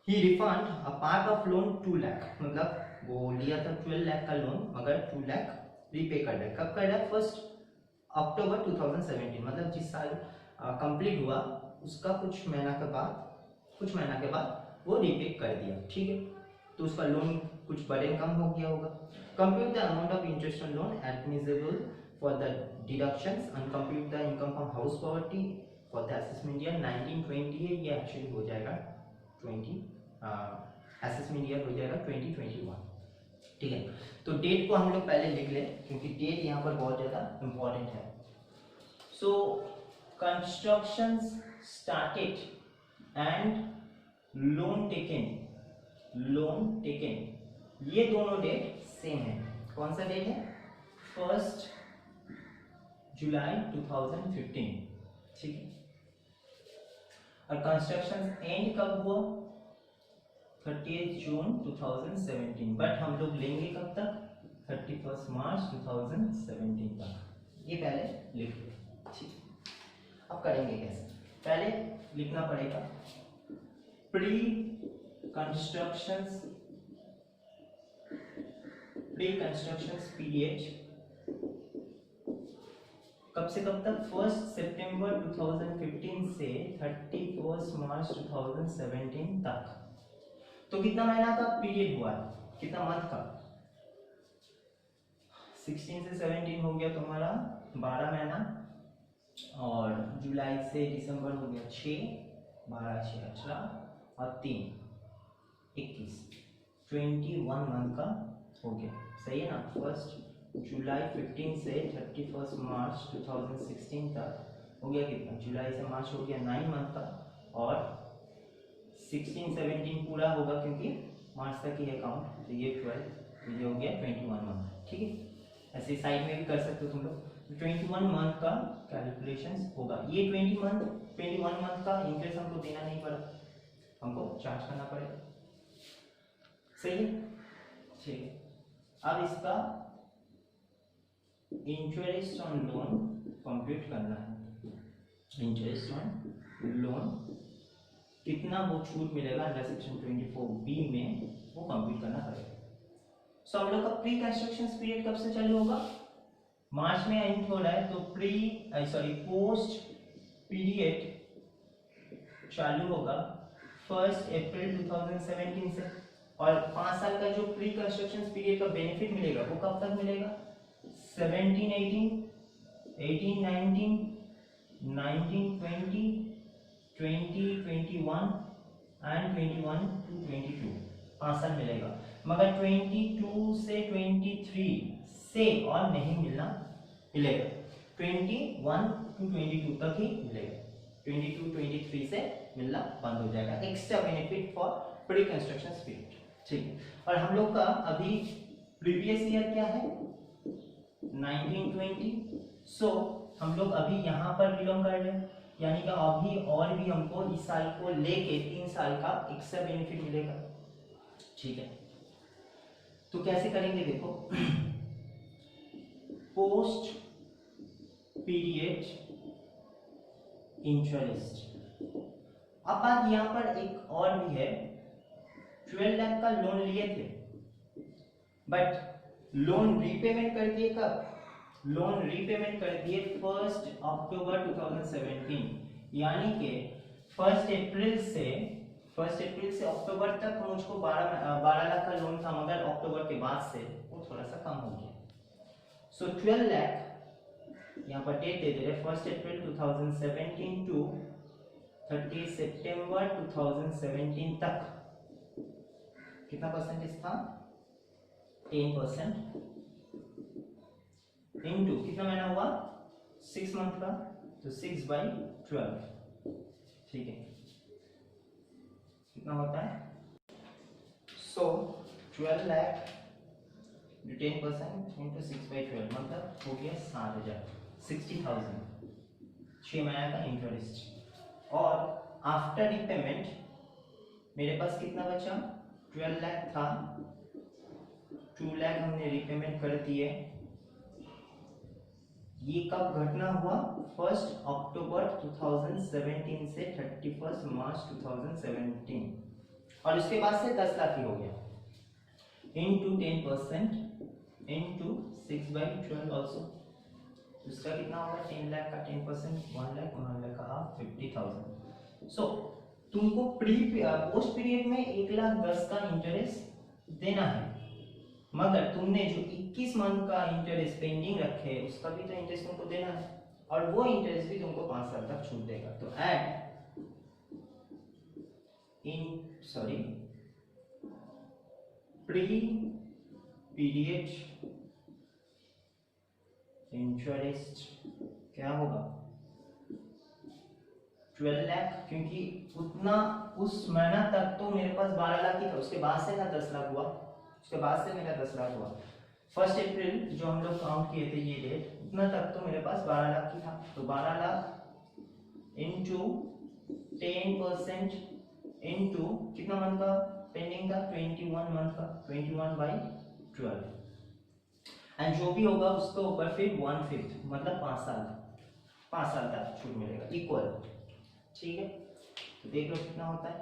A: He refund a part of loan 2 lakh, मतलब वो लिया था 12 लाख का लोन, मगर 2 लाख रीपे कर रहा है। कब कर रहा है? 1 अक्टूबर 2017, मतलब जिस साल कंप्लीट हुआ उसका कुछ महीना के बाद वो रीपे कर दिया। ठीक है। तो उसका लोन कुछ बड़े कम हो गया होगा। Compute the amount of interest on loan admissible for the deductions and compute the income from house property for the assessment year 1920 है, ये एक्चुअली हो जाएगा 20, असेसमेंट ईयर हो जाएगा 2021। ठीक है। तो डेट को हम लोग पहले लिख लें, क्योंकि डेट यहाँ पर बहुत ज़्यादा इंपॉर्टेंट है। So construction started and loan taken, ये दोनों डेट सेम है। कौन सा डेट है? 1 जुलाई 2015। ठीक है। और कंस्ट्रक्शन एंड कब हुआ? 30 जून 2017, बट हम लोग लेंगे कब तक? 31 मार्च 2017 तक। ये पहले लिख लो। ठीक। अब करेंगे कैसे? पहले लिखना पड़ेगा प्री कंस्ट्रक्शन पीरियड, कब से कब तक? 1 सितंबर 2015 से 31 मार्च 2017 तक। तो कितना महीना का पीरियड हुआ? कितना मंथ का? 16 से 17 हो गया तुम्हारा 12 महीना, और जुलाई से दिसंबर हो गया 6, 12 6 18 और 3 21, 21 मंथ का हो गया। सही है ना? 1 जुलाई 15 से 31 मार्च 2016 तक हो गया कितना, जुलाई से मार्च हो गया 9 मंथ का, और 16-17 पूरा होगा क्योंकि मार्च तक ही अकाउंट, तो ये 12, तो ये हो गया 21 मंथ। ठीक है, ऐसे साइड में भी कर सकते हो तुम लोग। 21 मंथ का कैलकुलेशंस होगा। ये 21 मंथ का इंटरेस्ट हमको देना नहीं पड़ा, हमको चार्ज करना पड़ेगा। सही है, ठीक है। अब इसका इंटरेस्ट ऑन लोन कंप्यूट करना है। इंटरेस्ट ऑन लोन कितना वो छूट मिलेगा अंडर सेक्शन 24B में, वो कंप्यूट करना पड़ेगा। सो हम लोग का प्री कंस्ट्रक्शन पीरियड कब से चालू होगा, मार्च में एंड हो रहा है, तो पोस्ट पीरियड चालू होगा 1 अप्रैल 2017 से, और 5 साल का जो प्री कंस्ट्रक्शन पीरियड का बेनिफिट मिलेगा वो कब तक मिलेगा, 17-18, 18-19, 19-20, 20-21 एंड 21-22, 5 साल मिलेगा। मगर 22 से 23 से और नहीं मिलेगा, 21 to 22 तक ही मिलेगा, 22-23 से मिलना बंद हो जाएगा। Extra benefit for pre construction period. ठीक है, और हम लोग का अभी प्रीवियस ईयर क्या है, 1920। सो हम लोग अभी यहाँ पर बिलोंग कर रहे हैं, यानी कि अभी और भी हमको इस साल को लेके 3 साल का एक्स्ट्रा बेनिफिट मिलेगा। ठीक है, तो कैसे करेंगे देखो, पोस्ट पीरियड इंटरेस्ट। अब बात यहाँ पर एक और भी है, 12 लाख का लोन लिए थे, बट लोन रीपेमेंट कर दिए कब, लोन रीपेमेंट कर दिए 1 अक्टूबर 2017, यानी कि 1 अप्रैल से अक्टूबर तक मुझको 12 लाख का लोन था, मगर अक्टूबर के बाद से वो थोड़ा सा कम हो गया। सो 12 लाख यहाँ पर डेट दे दे रहे 1 अप्रैल 2017 टू 30 सितंबर 2017 तक कितना परसेंटेज था, 10%, इनटू कितना महीना हुआ, 6 मंथ का, तो 6/12। ठीक है, कितना होता है, सो 12 लाख 10% इंटू 6/12 मतलब हो गया 7,000, 60,000 6 महीने का इंटरेस्ट। और आफ्टर रिपेमेंट मेरे पास कितना बचा, 12 लाख था, 2 लाख हमने रिपेमेंट कर दिए। ये कब घटना हुआ, 1 अक्टूबर 2017 से 31 मार्च 2017, और उसके बाद से 10 लाख ही हो गया, इनटू 10% इनटू 6/12 ऑल्सो, उसका कितना होगा, 10 लाख का 10% 1 लाख, 1 लाख का 50,000। सो तुमको पोस्ट पीरियड में 1,10,000 का इंटरेस्ट देना है, मगर तुमने जो 21 मंथ का इंटरेस्ट पेंडिंग रखे उसका भी तो इंटरेस्ट तुमको देना है, और वो इंटरेस्ट भी तुमको 5 साल तक छूट देगा। तो प्री पीरियड इंटरेस्ट क्या होगा, 12 लाख, क्योंकि उतना उस महीना तक तो मेरे पास 12 लाख ही था, उसके बाद से ना 10 लाख हुआ, उसके बाद से मेरा 10 लाख हुआ। 1 अप्रैल जो हम लोग काउंट किए थे ये डेट, उतना तक तो मेरे पास 12 लाख ही था, तो 12 लाख इनटू 10% इनटू कितना मंथ का पेंडिंग था, 21 मंथ का, 21/12, एंड जो भी होगा उसके ऊपर फिर 1/5 मतलब 5 साल तक छूट मिलेगा इक्वल। ठीक है, तो देख लो कितना होता है,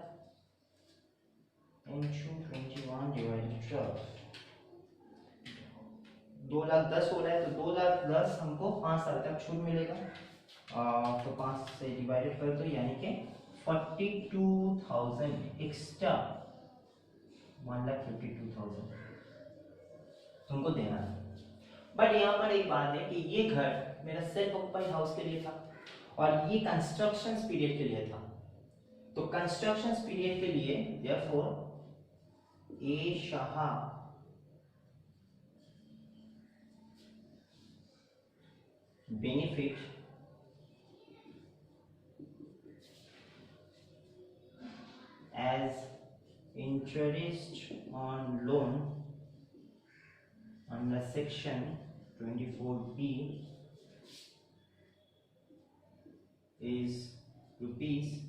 A: इनटू 21 डिवाइडेड 12, 2,10,000 हो रहा है, तो 2,10,000 हमको 5 साल तक छूट मिलेगा, तो 5 से डिवाइडेड कर दो, यानी कि 42,000 एक्स्ट्रा, 1,52,000 तुमको देना है। बट यहाँ पर एक बात है कि ये घर मेरा सेल्फ ऑक्युपाइड हाउस के लिए था, और ये कंस्ट्रक्शन पीरियड के लिए था, तो कंस्ट्रक्शन पीरियड के लिए therefore A Shah benefit as interest on loan under section 24B is rupees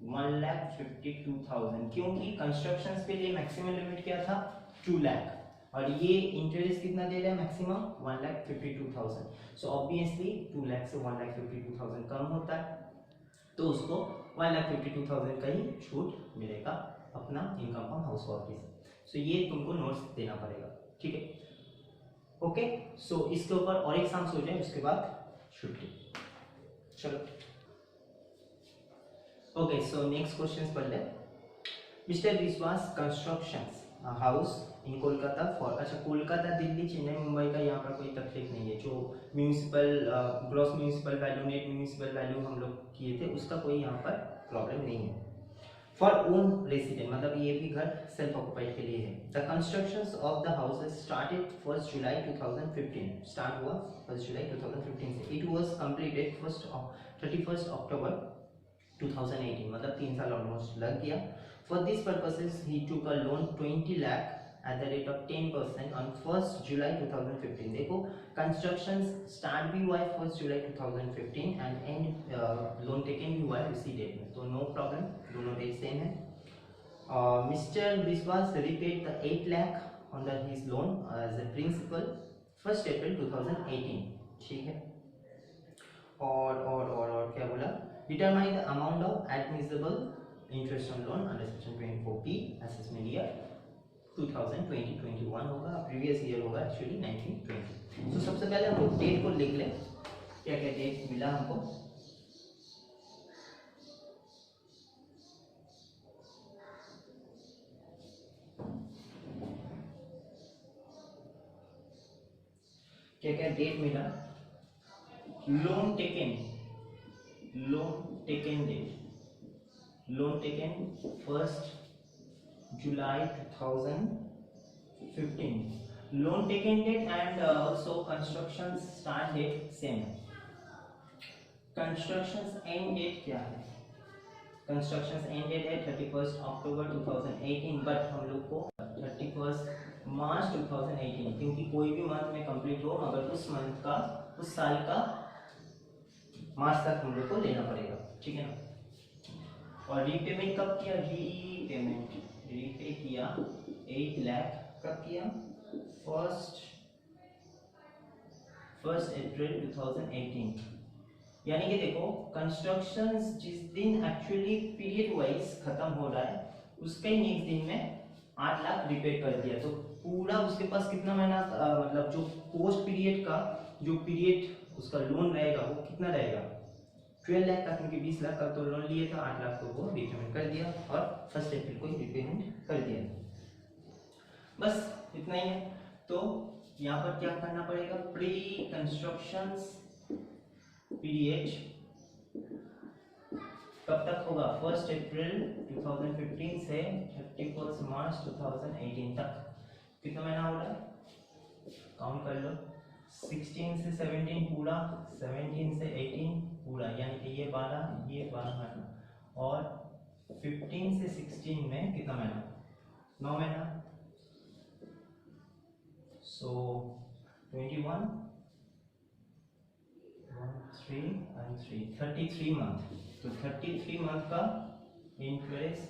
A: 1,52,000, क्योंकि कंस्ट्रक्शंस के लिए मैक्सिमम लिमिट क्या था 2 लाख और ये इंटरेस्ट कितना दे रहा है मैक्सिमम 1,52,000। सो ऑब्वियसली 2 लाख से 1,52,000 कम होता है तो उसको 1,52,000 का ही छूट मिलेगा अपना इनकम फ्रॉम हाउस प्रॉपर्टी से। सो ये तुमको नोट्स देना पड़ेगा, ठीक है। ओके, सो इसके ऊपर और एग्जाम्स हो जाए उसके बाद छुट्टी। चलो ओके, सो नेक्स्ट क्वेश्चन पढ़ ले। मिस्टर विश्वास constructions house in Kolkata for, अच्छा कोलकाता दिल्ली चेन्नई मुंबई का यहाँ पर कोई तकलीफ नहीं है। जो municipal gross municipal value net municipal value हम लोग किए थे उसका कोई यहाँ पर प्रॉब्लम नहीं है। फॉर ओन रेसिडेंट मतलब ये भी घर सेल्फ ऑक्युपाइड के लिए है। The constructions of the house started 1 July 2015, start हुआ 1 जुलाई 2015 से। इट वाज कंप्लीटेड 31 अक्टूबर 2018, मतलब 3 साल ऑलमोस्ट लग गया। For these purposes, he took a loan 20 lakh at the rate of 10% on 1st July 2015. देखो कंस्ट्रक्शन स्टार्ट भी हुआ है 1st July 2015 and and loan taken भी हुआ है उसी डेट में, तो नो प्रॉब्लम, दोनों डेट सेम है। मिस्टर विश्वास repaid the 8 lakh on his loan as a principal 1st April 2018, ठीक है। और क्या बोला, determine the amount of admissible interest on loan under section 24B assessment year 2020-21 होगा, प्रीवियस ईयर होगा एक्चुअली 1920। तो सबसे पहले हम लोग डेट को लिख लें, क्या क्या डेट मिला हमको। क्या क्या डेट मिला, loan taken date, loan taken 1st July 2015, loan taken date and also construction start date same। construction end date क्या है, construction end date है 31 अक्टूबर 2018, बट हम लोग को 31 मार्च 2018, क्योंकि कोई भी मंथ में कंप्लीट हो मगर उस मंथ का उस साल का मार्च तक हम लोग को लेना पड़ेगा, ठीक है ना। और रीपेमेंट कब किया, रीपे किया 8 लाख, कब किया 1 अप्रैल 2018। यानी कि देखो कंस्ट्रक्शन जिस दिन एक्चुअली पीरियड वाइज खत्म हो रहा है उसके ही नेक्स्ट दिन में 8 लाख रीपे कर दिया, तो पूरा उसके पास कितना महीना मतलब जो पोस्ट पीरियड का जो पीरियड उसका लोन रहेगा वो कितना रहेगा 12 लाख का, क्योंकि 20 लाख का तो लोन लिए था, 8 लाख को वो रीपेमेंट कर दिया और 1 अप्रैल को ही रीपेमेंट कर दिया। बस इतना ही है। तो यहाँ पर क्या करना पड़ेगा, प्री कंस्ट्रक्शन पीरियड कब तक होगा 1 अप्रैल 2015 से 31 मार्च 2018 तक, कितना महीना हो रहा है काउंट कर लो, 16 से 17 पूरा, 17 से 18 पूरा, यानी कि ये 12 महीना, और 15 से 16 में कितना महीना 9 महीना, सो 21 3 and 3 33 मंथ, तो 33 मंथ का इंटरेस्ट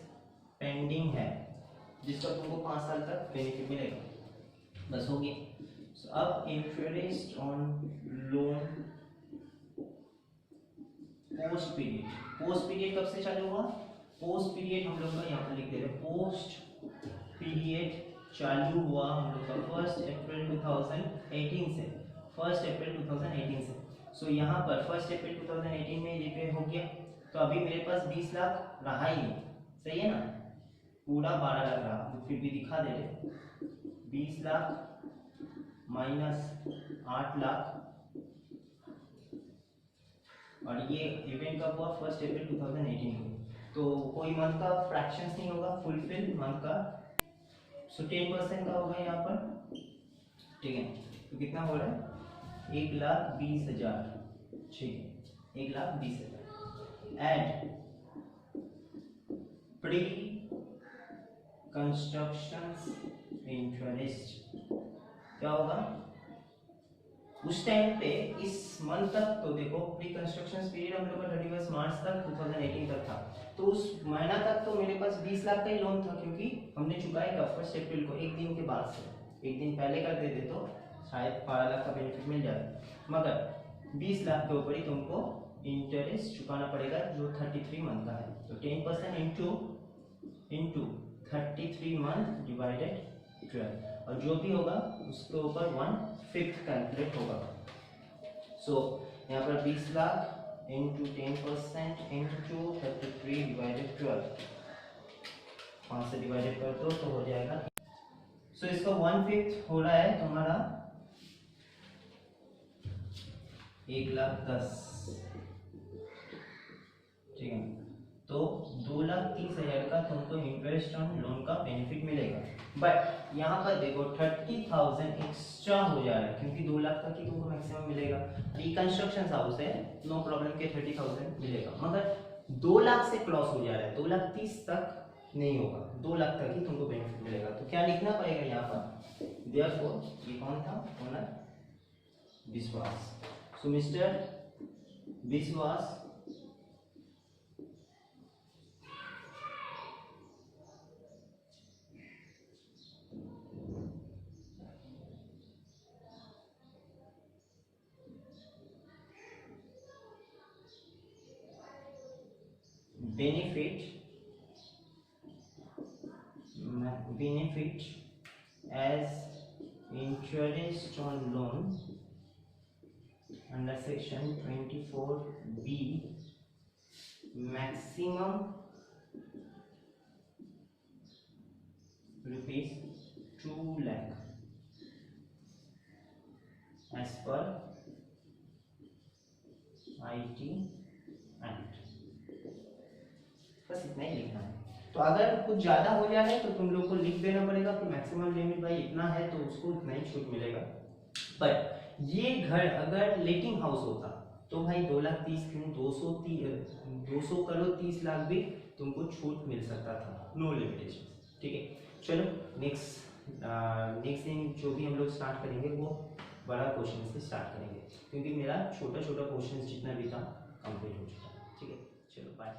A: पेंडिंग है जिसका तुमको 5 साल तक बेनिफिट मिलेगा, बस हो गया। अब interest on loan post period कब से चालू हुआ, पोस्ट पीरियड हम लोग का यहाँ पर लिख दे रहे हैं, पोस्ट पीरियड चालू हुआ हम लोग का 1 अप्रैल 2018 से, 1 अप्रैल 2018 से। सो यहाँ पर 1 अप्रैल 2018 में रिपे हो गया, तो अभी मेरे पास 20 लाख रहा ही नहीं, सही है ना, पूरा 12 लाख रहा, फिर भी दिखा दे रहे 20 लाख माइनस 8 लाख, और ये इवेंट कब हुआ 1 अप्रैल 2018 को, तो कोई मंथ का फ्रैक्शंस नहीं होगा, फुलफिल मंथ का, सो 10% का होगा यहाँ पर, ठीक है। तो कितना हो रहा है 1,20,000, ठीक है, 1,20,000 एड प्री कंस्ट्रक्शन इंटरेस्ट। क्या होगा उस टाइम पे, इस मंथ तक तो देखो प्री कंस्ट्रक्शन पीरियड हम लोग का 31 मार्च तक 2018 तक था, तो उस महीना तक तो मेरे पास 20 लाख का ही लोन था, क्योंकि हमने चुकाया कब 1 अप्रैल को, एक दिन के बाद से, एक दिन पहले कर देते तो शायद 12 लाख का बेनिफिट मिल जाए, मगर 20 लाख के ऊपर ही तुमको इंटरेस्ट चुकाना पड़ेगा जो 33 मंथ का है। तो 10% इंटू 33 मंथ डिवाइडेड 12, और जो भी होगा उसके ऊपर 1/5 कैलकुलेट होगा। सो यहाँ पर 20 लाख इंटू 10% इंटू 33 डिवाइडेड 12, 5 से डिवाइडेड कर दो तो हो जाएगा। सो इसका 1/5 हो रहा है तुम्हारा 1,10,000, ठीक है। तो 2,30,000 का तुमको इंटरेस्ट ऑन लोन का बेनिफिट मिलेगा, बट यहाँ पर देखो 30,000 एक्स्ट्रा हो जा रहा है, क्योंकि 2 लाख तक ही तुमको मैक्सिमम मिलेगा। रिकंस्ट्रक्शन हाउस है, नो प्रॉब्लम के 30,000 मिलेगा, मगर 2 लाख से क्रॉस हो जा रहा है, 2,30,000 तक नहीं होगा, 2 लाख तक ही तुमको बेनिफिट मिलेगा। तो क्या लिखना पड़ेगा यहाँ पर, देयरफॉर ये कौन था ओनर, विश्वास। सो मिस्टर विश्वास benefit as interest on loan under section 24B maximum rupees 2 lakh as per IT Act। बस इतना ही लिखना है। तो अगर कुछ ज्यादा हो जा रहा है तो तुम लोग को लिख देना पड़ेगा कि मैक्सिमम लिमिट भाई इतना है, तो उसको उतना ही छूट मिलेगा। बट ये घर अगर लेटिंग हाउस होता तो भाई 2,30,000 क्यों 200 करोड़ 30 लाख भी तुमको छूट मिल सकता था, नो लिमिटेशन। ठीक है, चलो नेक्स्ट दिन जो भी हम लोग स्टार्ट करेंगे वो बड़ा क्वेश्चन से स्टार्ट करेंगे, क्योंकि मेरा छोटा छोटा क्वेश्चन जितना भी था कंप्लीट हो चुका है। ठीक है, चलो बाय।